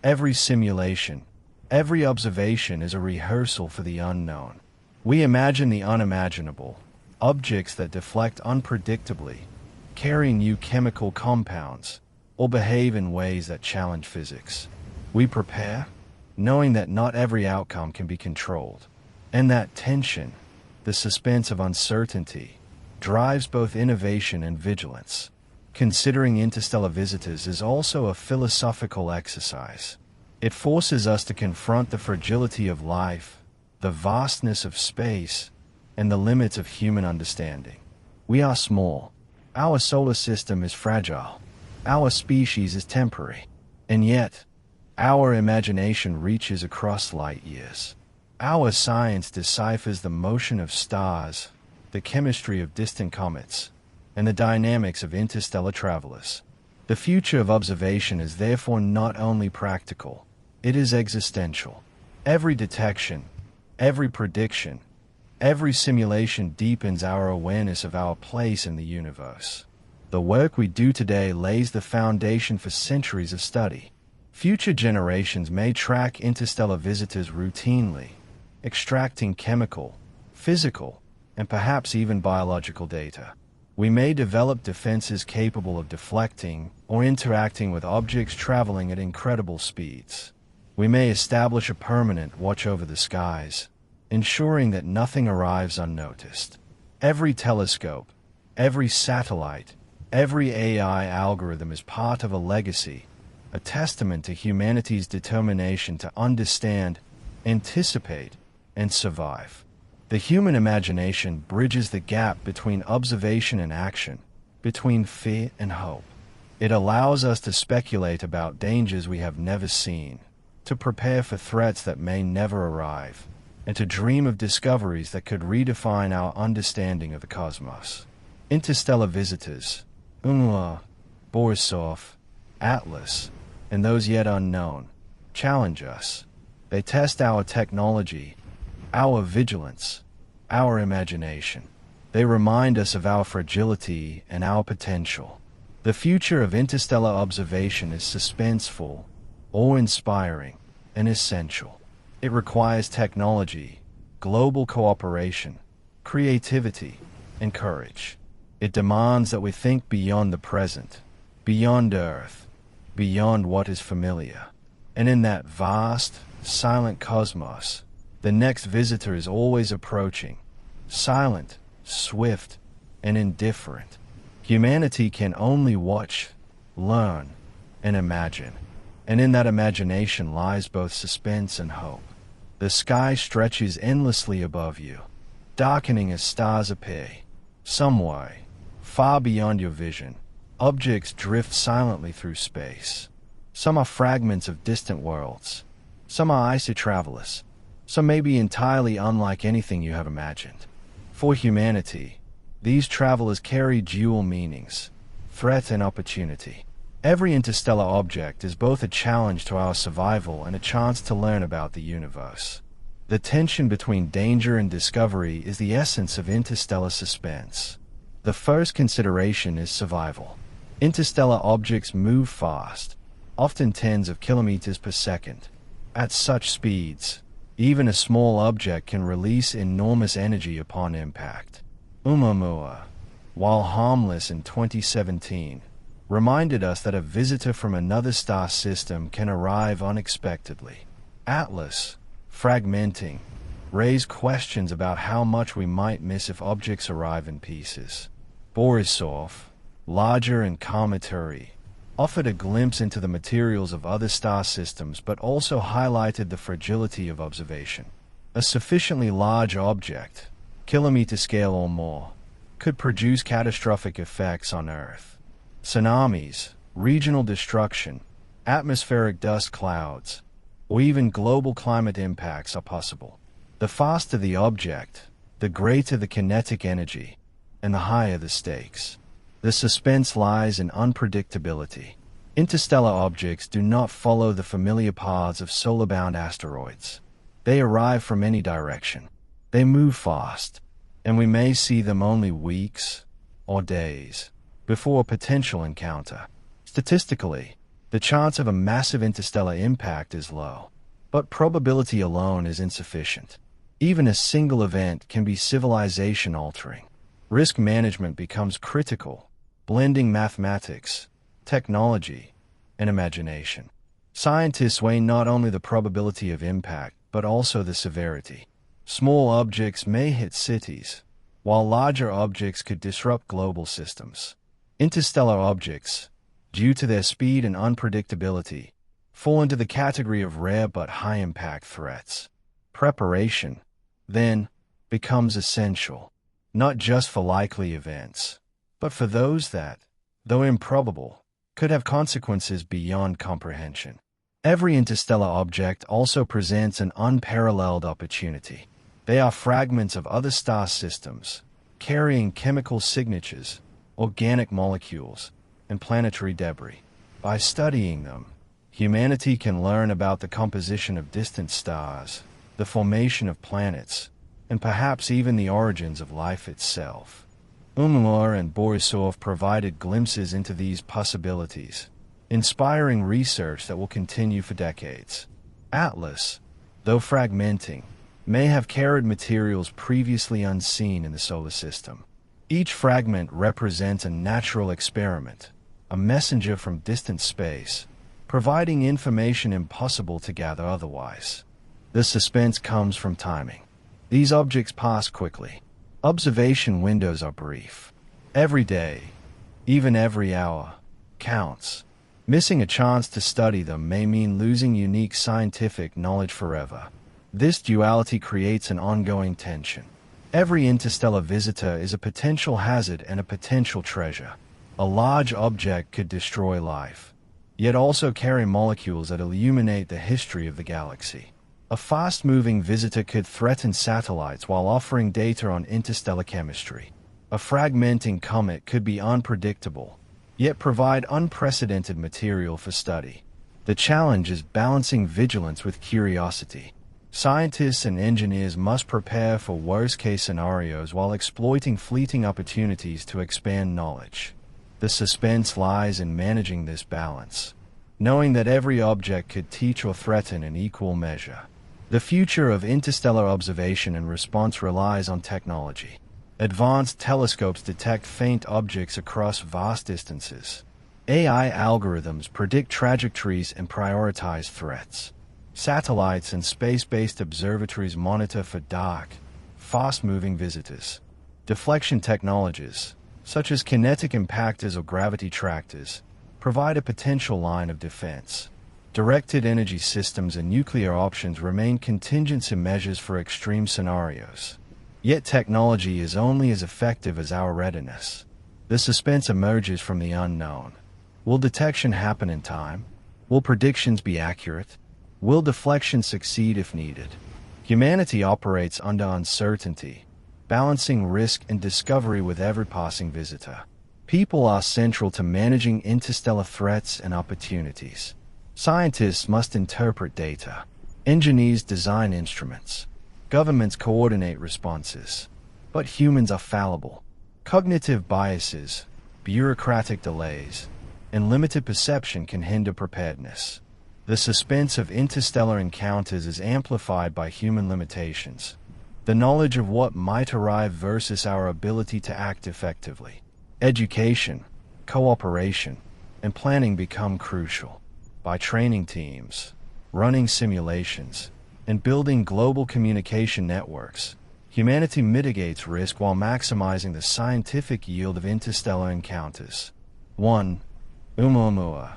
every simulation, every observation is a rehearsal for the unknown. We imagine the unimaginable, objects that deflect unpredictably, carry new chemical compounds, or behave in ways that challenge physics. We prepare, knowing that not every outcome can be controlled, and that tension, the suspense of uncertainty, drives both innovation and vigilance. Considering interstellar visitors is also a philosophical exercise. It forces us to confront the fragility of life, the vastness of space, and the limits of human understanding. We are small. Our solar system is fragile. Our species is temporary. And yet, our imagination reaches across light years. Our science deciphers the motion of stars, the chemistry of distant comets, and the dynamics of interstellar travelers. The future of observation is therefore not only practical, it is existential. Every detection, every prediction, every simulation deepens our awareness of our place in the universe. The work we do today lays the foundation for centuries of study. Future generations may track interstellar visitors routinely, extracting chemical, physical, and perhaps even biological data. We may develop defenses capable of deflecting or interacting with objects traveling at incredible speeds. We may establish a permanent watch over the skies, ensuring that nothing arrives unnoticed. Every telescope, every satellite, every AI algorithm is part of a legacy, a testament to humanity's determination to understand, anticipate, and survive. The human imagination bridges the gap between observation and action, between fear and hope. It allows us to speculate about dangers we have never seen, to prepare for threats that may never arrive, and to dream of discoveries that could redefine our understanding of the cosmos. Interstellar visitors, Borisov, Atlas, and those yet unknown, challenge us. They test our technology, our vigilance, our imagination. They remind us of our fragility and our potential. The future of interstellar observation is suspenseful, awe-inspiring, and essential. It requires technology, global cooperation, creativity, and courage. It demands that we think beyond the present, beyond Earth, beyond what is familiar. And in that vast, silent cosmos, the next visitor is always approaching, silent, swift, and indifferent. Humanity can only watch, learn, and imagine. And in that imagination lies both suspense and hope. The sky stretches endlessly above you, darkening as stars appear. Some way, far beyond your vision, objects drift silently through space. Some are fragments of distant worlds. Some are icy travelers. Some may be entirely unlike anything you have imagined. For humanity, these travelers carry dual meanings: threat and opportunity. Every interstellar object is both a challenge to our survival and a chance to learn about the universe. The tension between danger and discovery is the essence of interstellar suspense. The first consideration is survival. Interstellar objects move fast, often tens of kilometers per second. At such speeds, even a small object can release enormous energy upon impact. Oumuamua, while harmless in 2017, reminded us that a visitor from another star system can arrive unexpectedly. Atlas, fragmenting, raised questions about how much we might miss if objects arrive in pieces. Borisov, larger and cometary, offered a glimpse into the materials of other star systems but also highlighted the fragility of observation. A sufficiently large object, kilometer scale or more, could produce catastrophic effects on Earth. Tsunamis, regional destruction, atmospheric dust clouds, or even global climate impacts are possible. The faster the object, the greater the kinetic energy, and the higher the stakes. The suspense lies in unpredictability. Interstellar objects do not follow the familiar paths of solar-bound asteroids. They arrive from any direction. They move fast, and we may see them only weeks or days before a potential encounter. Statistically, the chance of a massive interstellar impact is low, but probability alone is insufficient. Even a single event can be civilization-altering. Risk management becomes critical, blending mathematics, technology, and imagination. Scientists weigh not only the probability of impact, but also the severity. Small objects may hit cities, while larger objects could disrupt global systems. Interstellar objects, due to their speed and unpredictability, fall into the category of rare but high-impact threats. Preparation, then, becomes essential, not just for likely events, but for those that, though improbable, could have consequences beyond comprehension. Every interstellar object also presents an unparalleled opportunity. They are fragments of other star systems, carrying chemical signatures, organic molecules, and planetary debris. By studying them, humanity can learn about the composition of distant stars, the formation of planets, and perhaps even the origins of life itself. Umar and Borisov provided glimpses into these possibilities, inspiring research that will continue for decades. Atlas, though fragmenting, may have carried materials previously unseen in the solar system. Each fragment represents a natural experiment, a messenger from distant space, providing information impossible to gather otherwise. The suspense comes from timing. These objects pass quickly. Observation windows are brief. Every day, even every hour, counts. Missing a chance to study them may mean losing unique scientific knowledge forever. This duality creates an ongoing tension. Every interstellar visitor is a potential hazard and a potential treasure. A large object could destroy life, yet also carry molecules that illuminate the history of the galaxy. A fast-moving visitor could threaten satellites while offering data on interstellar chemistry. A fragmenting comet could be unpredictable, yet provide unprecedented material for study. The challenge is balancing vigilance with curiosity. Scientists and engineers must prepare for worst-case scenarios while exploiting fleeting opportunities to expand knowledge. The suspense lies in managing this balance, knowing that every object could teach or threaten in equal measure. The future of interstellar observation and response relies on technology. Advanced telescopes detect faint objects across vast distances. AI algorithms predict trajectories and prioritize threats. Satellites and space-based observatories monitor for dark, fast-moving visitors. Deflection technologies, such as kinetic impactors or gravity tractors, provide a potential line of defense. Directed energy systems and nuclear options remain contingency measures for extreme scenarios. Yet technology is only as effective as our readiness. The suspense emerges from the unknown. Will detection happen in time? Will predictions be accurate? Will deflection succeed if needed? Humanity operates under uncertainty, balancing risk and discovery with every passing visitor. People are central to managing interstellar threats and opportunities. Scientists must interpret data. Engineers design instruments. Governments coordinate responses. But humans are fallible. Cognitive biases, bureaucratic delays, and limited perception can hinder preparedness. The suspense of interstellar encounters is amplified by human limitations. The knowledge of what might arrive versus our ability to act effectively. Education, cooperation, and planning become crucial. By training teams, running simulations, and building global communication networks, humanity mitigates risk while maximizing the scientific yield of interstellar encounters. 1. Oumuamua.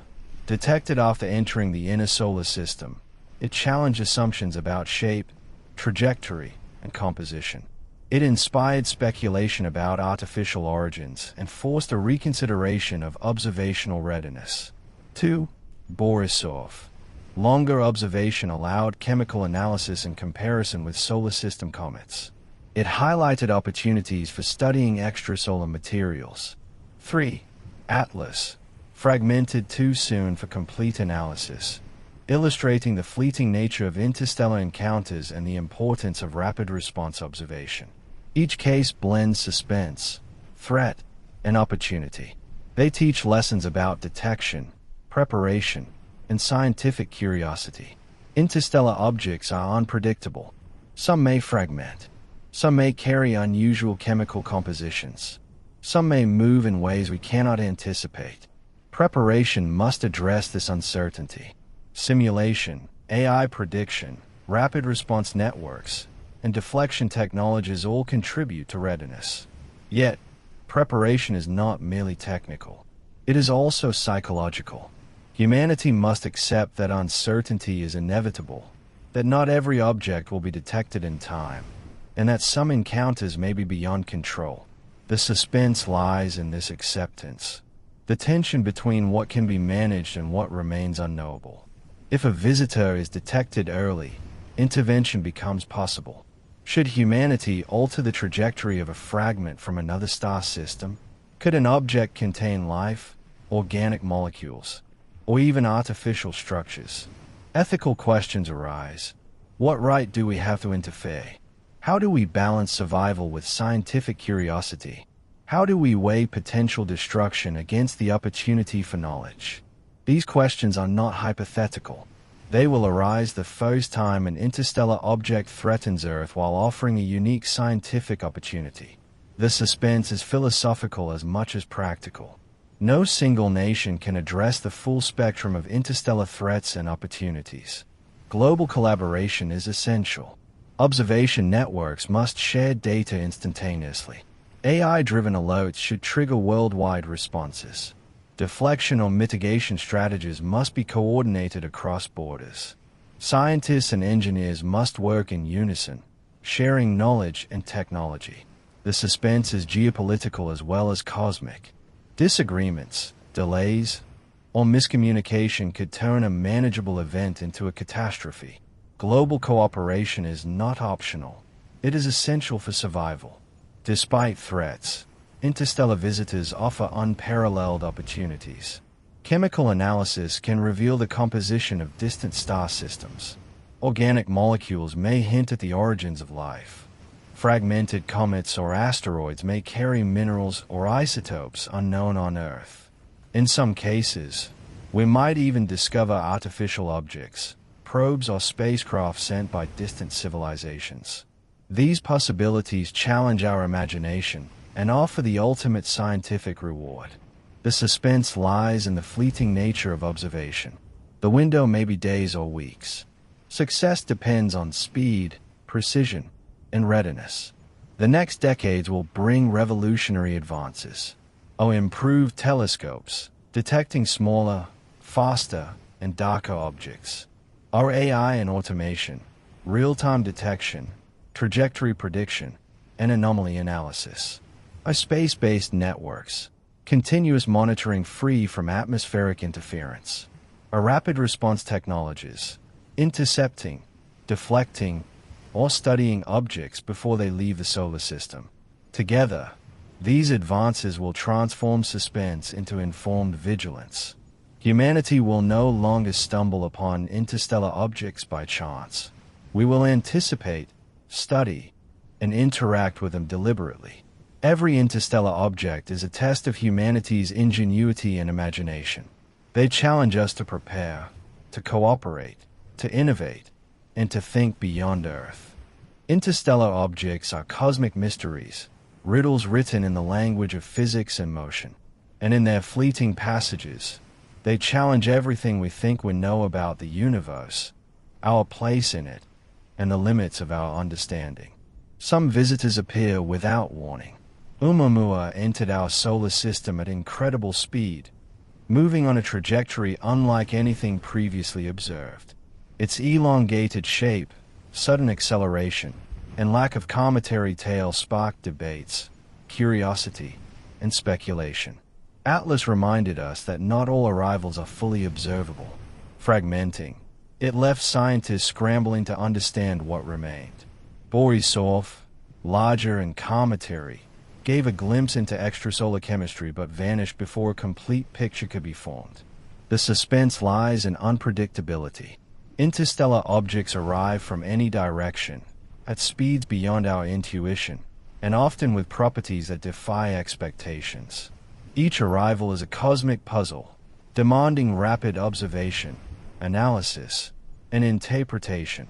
Detected after entering the inner solar system, it challenged assumptions about shape, trajectory, and composition. It inspired speculation about artificial origins and forced a reconsideration of observational readiness. 2. Borisov. Longer observation allowed chemical analysis in comparison with solar system comets. It highlighted opportunities for studying extrasolar materials. 3. Atlas. Fragmented too soon for complete analysis, illustrating the fleeting nature of interstellar encounters and the importance of rapid response observation. Each case blends suspense, threat, and opportunity. They teach lessons about detection, preparation, and scientific curiosity. Interstellar objects are unpredictable. Some may fragment. Some may carry unusual chemical compositions. Some may move in ways we cannot anticipate. Preparation must address this uncertainty. Simulation, AI prediction, rapid response networks, and deflection technologies all contribute to readiness. Yet, preparation is not merely technical. It is also psychological. Humanity must accept that uncertainty is inevitable, that not every object will be detected in time, and that some encounters may be beyond control. The suspense lies in this acceptance, the tension between what can be managed and what remains unknowable. If a visitor is detected early, intervention becomes possible. Should humanity alter the trajectory of a fragment from another star system? Could an object contain life, organic molecules, or even artificial structures? Ethical questions arise. What right do we have to interfere? How do we balance survival with scientific curiosity? How do we weigh potential destruction against the opportunity for knowledge? These questions are not hypothetical. They will arise the first time an interstellar object threatens Earth while offering a unique scientific opportunity. The suspense is philosophical as much as practical. No single nation can address the full spectrum of interstellar threats and opportunities. Global collaboration is essential. Observation networks must share data instantaneously. AI-driven alerts should trigger worldwide responses. Deflection or mitigation strategies must be coordinated across borders. Scientists and engineers must work in unison, sharing knowledge and technology. The suspense is geopolitical as well as cosmic. Disagreements, delays, or miscommunication could turn a manageable event into a catastrophe. Global cooperation is not optional. It is essential for survival. Despite threats, interstellar visitors offer unparalleled opportunities. Chemical analysis can reveal the composition of distant star systems. Organic molecules may hint at the origins of life. Fragmented comets or asteroids may carry minerals or isotopes unknown on Earth. In some cases, we might even discover artificial objects, probes or spacecraft sent by distant civilizations. These possibilities challenge our imagination and offer the ultimate scientific reward. The suspense lies in the fleeting nature of observation. The window may be days or weeks. Success depends on speed, precision, and readiness. The next decades will bring revolutionary advances. Improved telescopes, detecting smaller, faster, and darker objects. Our AI and automation, real-time detection, trajectory prediction, and anomaly analysis. Our space-based networks, continuous monitoring free from atmospheric interference. Our rapid response technologies, intercepting, deflecting, or studying objects before they leave the solar system. Together, these advances will transform suspense into informed vigilance. Humanity will no longer stumble upon interstellar objects by chance. We will anticipate, study, and interact with them deliberately. Every interstellar object is a test of humanity's ingenuity and imagination. They challenge us to prepare, to cooperate, to innovate, and to think beyond Earth. Interstellar objects are cosmic mysteries, riddles written in the language of physics and motion. And in their fleeting passages, they challenge everything we think we know about the universe, our place in it, and the limits of our understanding. Some visitors appear without warning. Oumuamua entered our solar system at incredible speed, moving on a trajectory unlike anything previously observed. Its elongated shape, sudden acceleration, and lack of cometary tail sparked debates, curiosity, and speculation. Atlas reminded us that not all arrivals are fully observable. Fragmenting. It left scientists scrambling to understand what remained. Borisov, larger and cometary, gave a glimpse into extrasolar chemistry but vanished before a complete picture could be formed. The suspense lies in unpredictability. Interstellar objects arrive from any direction, at speeds beyond our intuition, and often with properties that defy expectations. Each arrival is a cosmic puzzle, demanding rapid observation, analysis, and interpretation.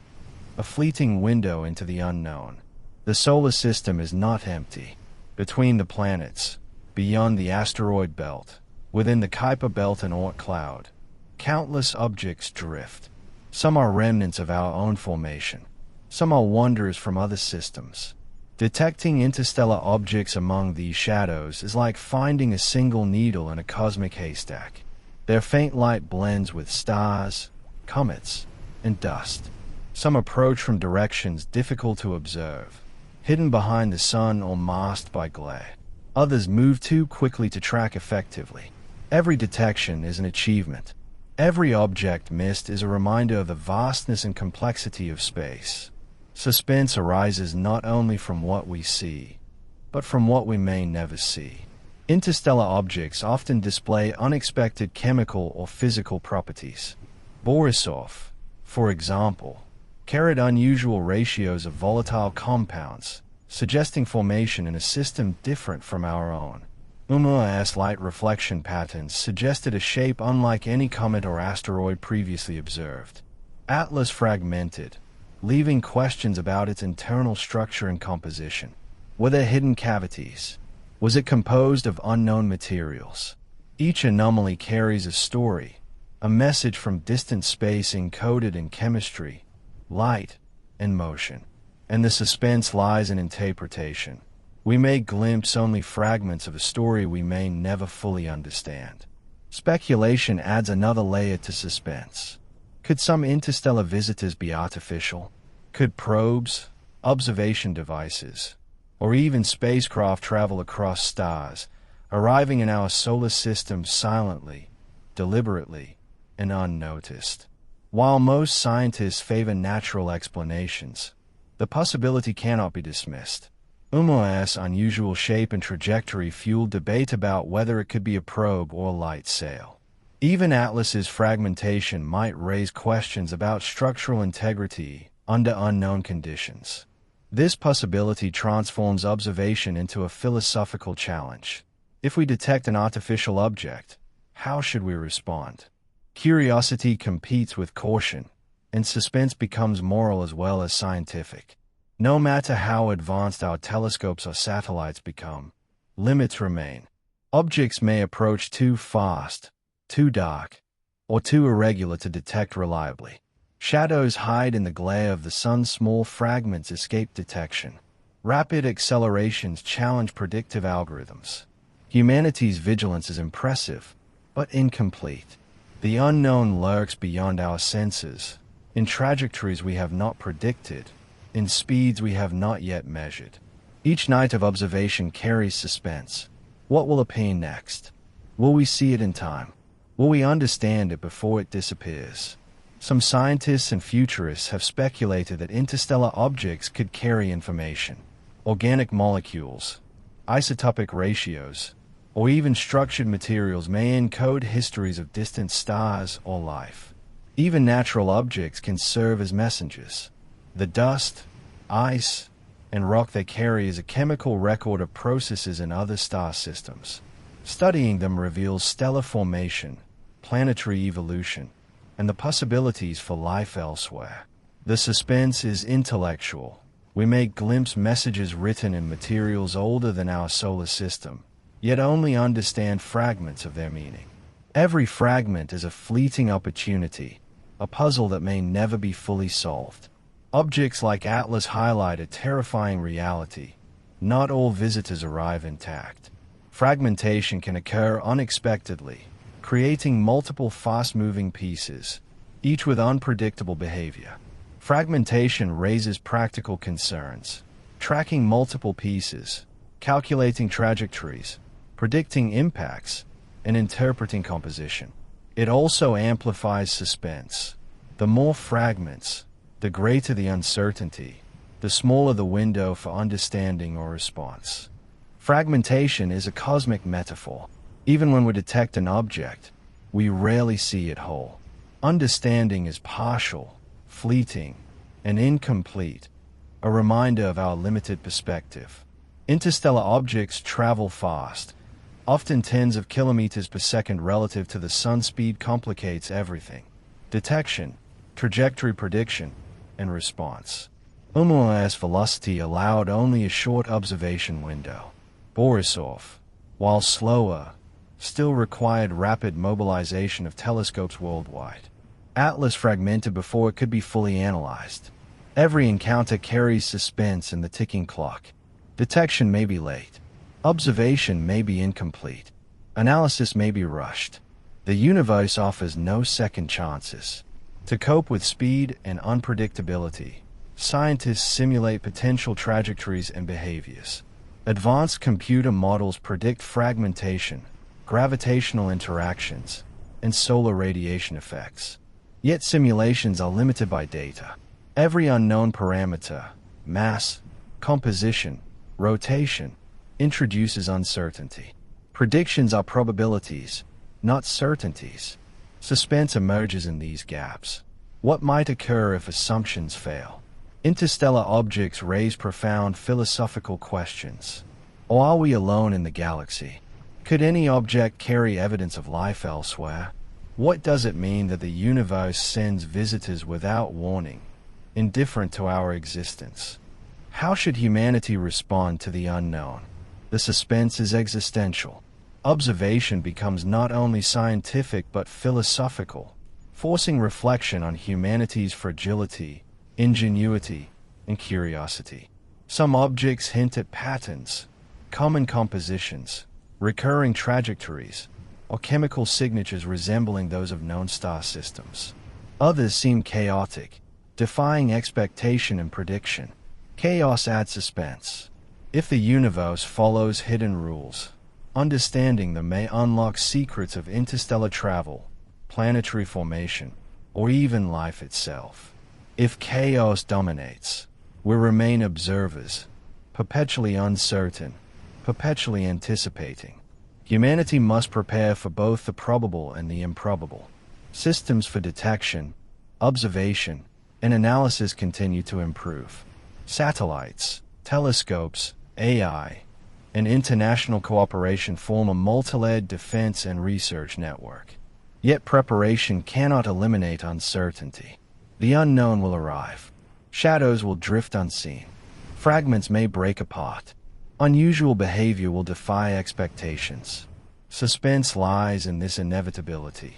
A fleeting window into the unknown. The solar system is not empty. Between the planets, beyond the asteroid belt, within the Kuiper belt and Oort cloud, countless objects drift. Some are remnants of our own formation. Some are wonders from other systems. Detecting interstellar objects among these shadows is like finding a single needle in a cosmic haystack. Their faint light blends with stars, comets, and dust. Some approach from directions difficult to observe, hidden behind the sun or masked by glare. Others move too quickly to track effectively. Every detection is an achievement. Every object missed is a reminder of the vastness and complexity of space. Suspense arises not only from what we see, but from what we may never see. Interstellar objects often display unexpected chemical or physical properties. Borisov, for example, carried unusual ratios of volatile compounds, suggesting formation in a system different from our own. Oumuam's light reflection patterns suggested a shape unlike any comet or asteroid previously observed. Atlas fragmented, leaving questions about its internal structure and composition. Were there hidden cavities? Was it composed of unknown materials? Each anomaly carries a story, a message from distant space encoded in chemistry, light, and motion. And the suspense lies in interpretation. We may glimpse only fragments of a story we may never fully understand. Speculation adds another layer to suspense. Could some interstellar visitors be artificial? Could probes, observation devices, or even spacecraft travel across stars, arriving in our solar system silently, deliberately, and unnoticed? While most scientists favor natural explanations, the possibility cannot be dismissed. Oumuam's unusual shape and trajectory fueled debate about whether it could be a probe or a light sail. Even Atlas's fragmentation might raise questions about structural integrity under unknown conditions. This possibility transforms observation into a philosophical challenge. If we detect an artificial object, how should we respond? Curiosity competes with caution, and suspense becomes moral as well as scientific. No matter how advanced our telescopes or satellites become, limits remain. Objects may approach too fast, too dark, or too irregular to detect reliably. Shadows hide in the glare of the sun, small fragments escape detection. Rapid accelerations challenge predictive algorithms. Humanity's vigilance is impressive, but incomplete. The unknown lurks beyond our senses, in trajectories we have not predicted, in speeds we have not yet measured. Each night of observation carries suspense. What will appear next? Will we see it in time? Will we understand it before it disappears? Some scientists and futurists have speculated that interstellar objects could carry information. Organic molecules, isotopic ratios, or even structured materials may encode histories of distant stars or life. Even natural objects can serve as messengers. The dust, ice, and rock they carry is a chemical record of processes in other star systems. Studying them reveals stellar formation, planetary evolution, and the possibilities for life elsewhere. The suspense is intellectual. We may glimpse messages written in materials older than our solar system, yet only understand fragments of their meaning. Every fragment is a fleeting opportunity, a puzzle that may never be fully solved. Objects like Atlas highlight a terrifying reality. Not all visitors arrive intact. Fragmentation can occur unexpectedly, creating multiple fast-moving pieces, each with unpredictable behavior. Fragmentation raises practical concerns. Tracking multiple pieces, calculating trajectories, predicting impacts, and interpreting composition. It also amplifies suspense. The more fragments, the greater the uncertainty, the smaller the window for understanding or response. Fragmentation is a cosmic metaphor. Even when we detect an object, we rarely see it whole. Understanding is partial, fleeting, and incomplete, a reminder of our limited perspective. Interstellar objects travel fast, often tens of kilometers per second relative to the sun's speed complicates everything. Detection, trajectory prediction, and response. Oumuam's velocity allowed only a short observation window. Borisov, while slower, still required rapid mobilization of telescopes worldwide. Atlas fragmented before it could be fully analyzed. Every encounter carries suspense in the ticking clock. Detection may be late. Observation may be incomplete. Analysis may be rushed. The universe offers no second chances. To cope with speed and unpredictability, scientists simulate potential trajectories and behaviors. Advanced computer models predict fragmentation, gravitational interactions, and solar radiation effects. Yet simulations are limited by data. Every unknown parameter, mass, composition, rotation, introduces uncertainty. Predictions are probabilities, not certainties. Suspense emerges in these gaps. What might occur if assumptions fail? Interstellar objects raise profound philosophical questions. Or are we alone in the galaxy? Could any object carry evidence of life elsewhere? What does it mean that the universe sends visitors without warning, indifferent to our existence? How should humanity respond to the unknown? The suspense is existential. Observation becomes not only scientific but philosophical, forcing reflection on humanity's fragility, ingenuity, and curiosity. Some objects hint at patterns, common compositions, recurring trajectories, or chemical signatures resembling those of known star systems. Others seem chaotic, defying expectation and prediction. Chaos adds suspense. If the universe follows hidden rules, understanding them may unlock secrets of interstellar travel, planetary formation, or even life itself. If chaos dominates, we remain observers, perpetually uncertain, perpetually anticipating. Humanity must prepare for both the probable and the improbable. Systems for detection, observation, and analysis continue to improve. Satellites, telescopes, AI, and international cooperation form a multi-layered defense and research network. Yet preparation cannot eliminate uncertainty. The unknown will arrive. Shadows will drift unseen. Fragments may break apart. Unusual behavior will defy expectations. Suspense lies in this inevitability.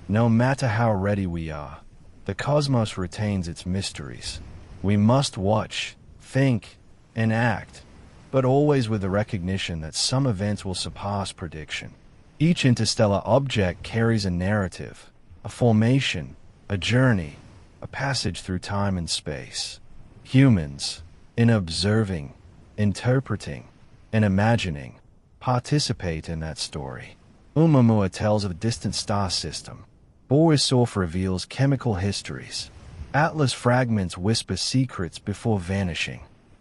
No matter how ready we are, the cosmos retains its mysteries. We must watch, think, and act, but always with the recognition that some events will surpass prediction. Each interstellar object carries a narrative, a formation, a journey, a passage through time and space. Humans, in observing, interpreting, and imagining, participate in that story. Oumuamua tells of a distant star system. Borisov reveals chemical histories. Atlas fragments whisper secrets before vanishing.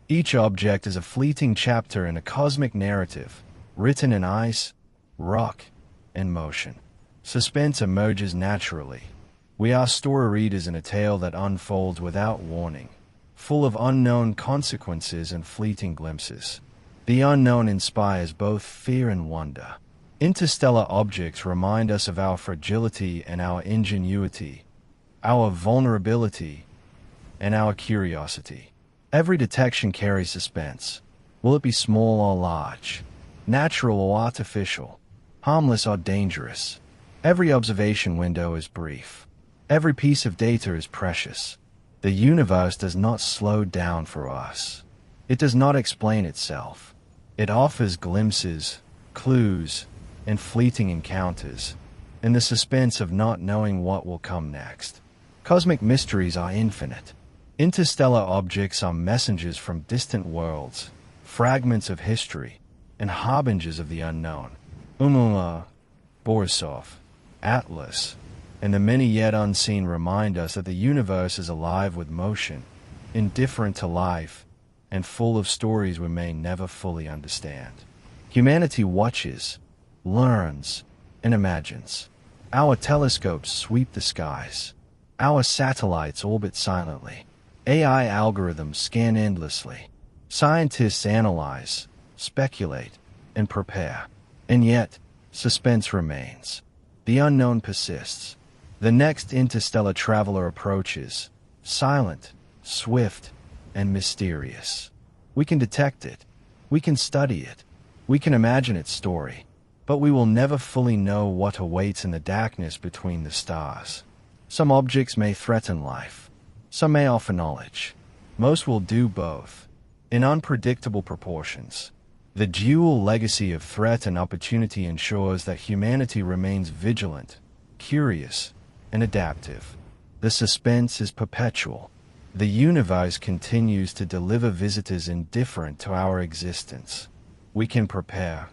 Each object is a fleeting chapter in a cosmic narrative, written in ice, rock, and motion. Suspense emerges naturally. We are story readers in a tale that unfolds without warning, full of unknown consequences and fleeting glimpses. The unknown inspires both fear and wonder. Interstellar objects remind us of our fragility and our ingenuity, our vulnerability, and our curiosity. Every detection carries suspense. Will it be small or large? Natural or artificial? Harmless or dangerous? Every observation window is brief. Every piece of data is precious. The universe does not slow down for us. It does not explain itself. It offers glimpses, clues, and fleeting encounters, in the suspense of not knowing what will come next. Cosmic mysteries are infinite. Interstellar objects are messengers from distant worlds, fragments of history, and harbingers of the unknown. Oumuamua, Borisov, Atlas, and the many yet unseen remind us that the universe is alive with motion, indifferent to life, and full of stories we may never fully understand. Humanity watches, learns, and imagines. Our telescopes sweep the skies. Our satellites orbit silently. AI algorithms scan endlessly. Scientists analyze, speculate, and prepare. And yet, suspense remains. The unknown persists. The next interstellar traveler approaches, silent, swift, and mysterious. We can detect it. We can study it. We can imagine its story. But we will never fully know what awaits in the darkness between the stars. Some objects may threaten life. Some may offer knowledge. Most will do both, in unpredictable proportions. The dual legacy of threat and opportunity ensures that humanity remains vigilant, curious, and adaptive. The suspense is perpetual. The universe continues to deliver visitors indifferent to our existence. We can prepare,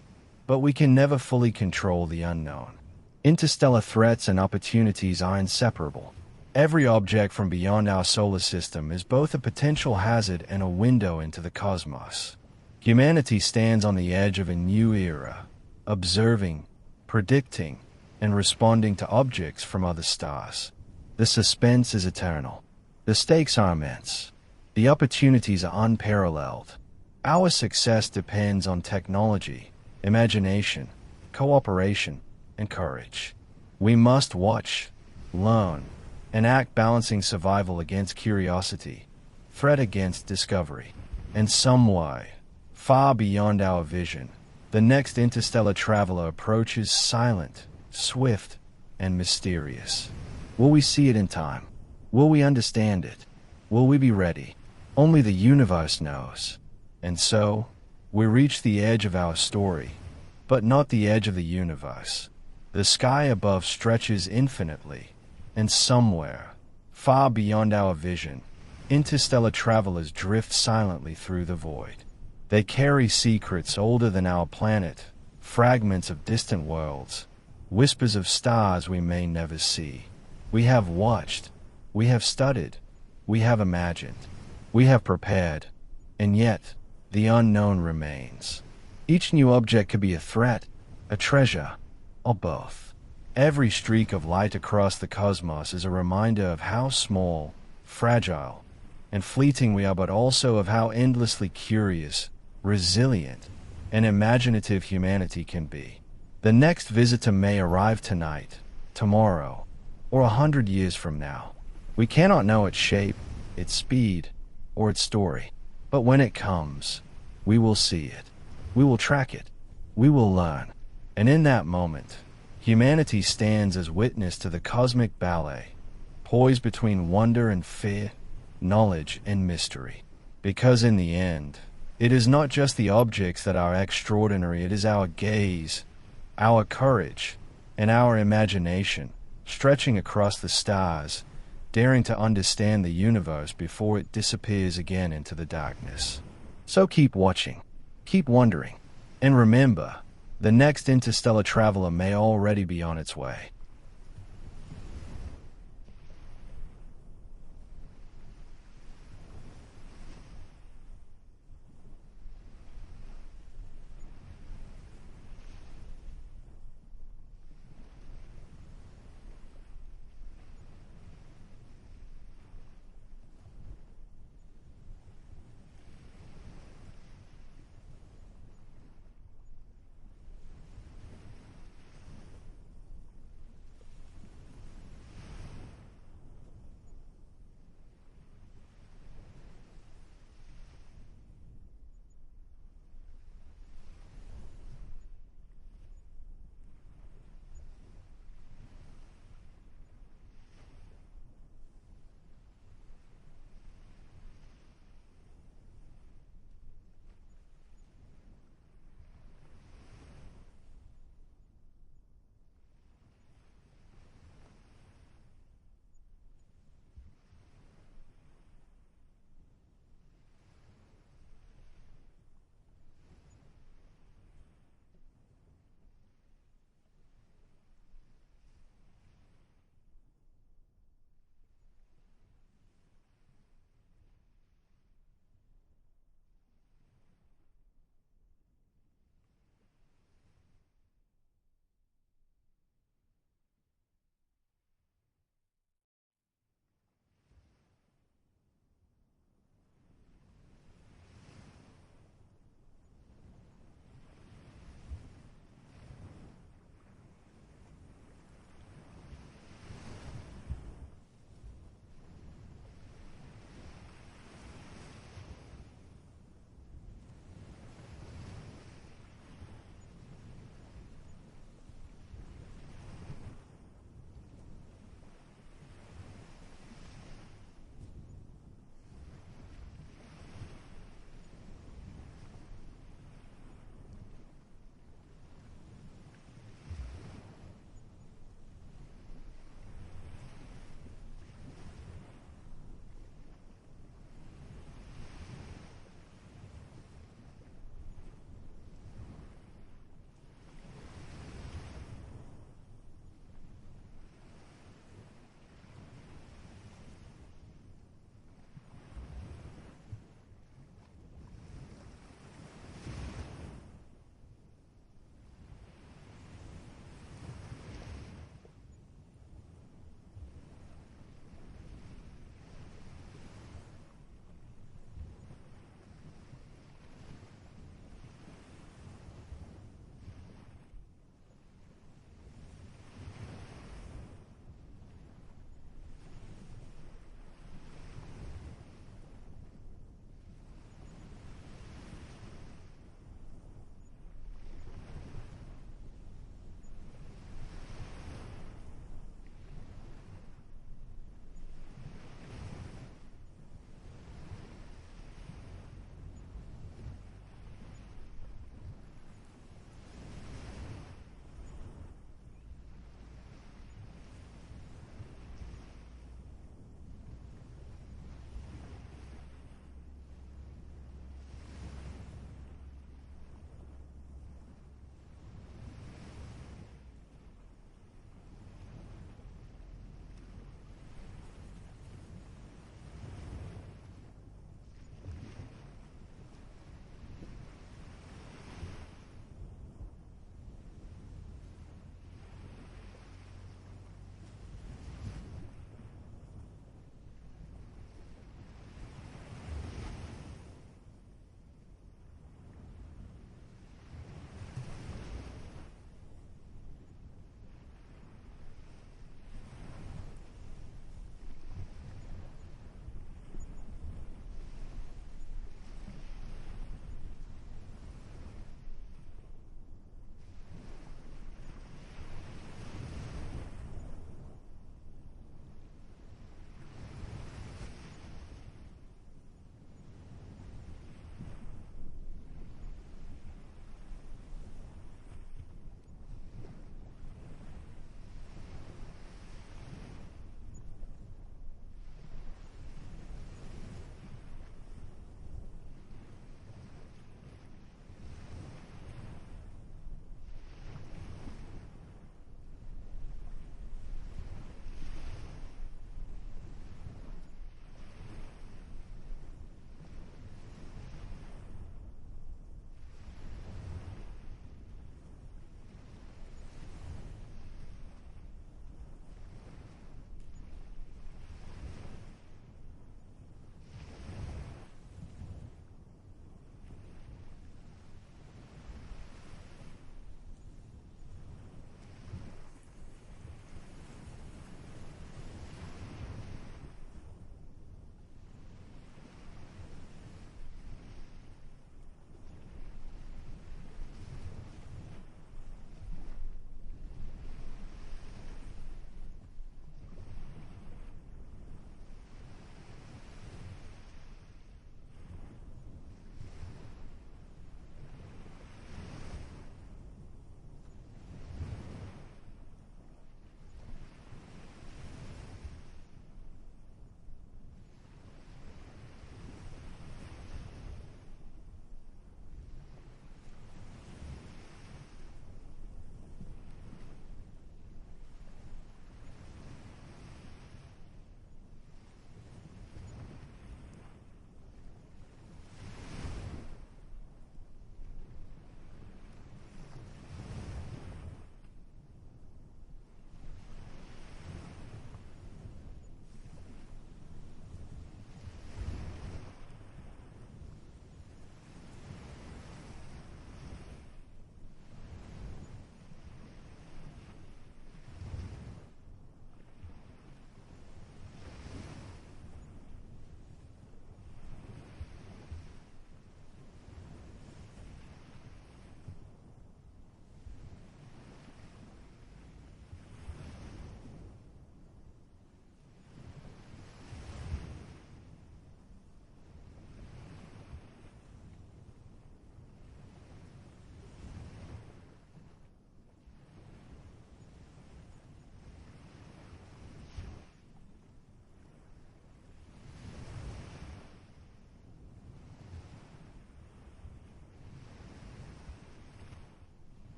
but we can never fully control the unknown. Interstellar threats and opportunities are inseparable. Every object from beyond our solar system is both a potential hazard and a window into the cosmos. Humanity stands on the edge of a new era, observing, predicting, and responding to objects from other stars. The suspense is eternal. The stakes are immense. The opportunities are unparalleled. Our success depends on technology, imagination, cooperation, and courage. We must watch, learn, and act, balancing survival against curiosity, threat against discovery. And some way, far beyond our vision, the next interstellar traveler approaches, silent, swift, and mysterious. Will we see it in time? Will we understand it? Will we be ready? Only the universe knows. And so, we reach the edge of our story, but not the edge of the universe. The sky above stretches infinitely, and somewhere, far beyond our vision, interstellar travelers drift silently through the void. They carry secrets older than our planet, fragments of distant worlds, whispers of stars we may never see. We have watched, we have studied, we have imagined, we have prepared, and yet, the unknown remains. Each new object could be a threat, a treasure, or both. Every streak of light across the cosmos is a reminder of how small, fragile, and fleeting we are, but also of how endlessly curious, resilient, and imaginative humanity can be. The next visitor may arrive tonight, tomorrow, or 100 years from now. We cannot know its shape, its speed, or its story. But when it comes, we will see it. We will track it. We will learn. And in that moment, humanity stands as witness to the cosmic ballet, poised between wonder and fear, knowledge and mystery. Because in the end, it is not just the objects that are extraordinary, it is our gaze, our courage, and our imagination, stretching across the stars, daring to understand the universe before it disappears again into the darkness. So keep watching, keep wondering, and remember, the next interstellar traveler may already be on its way.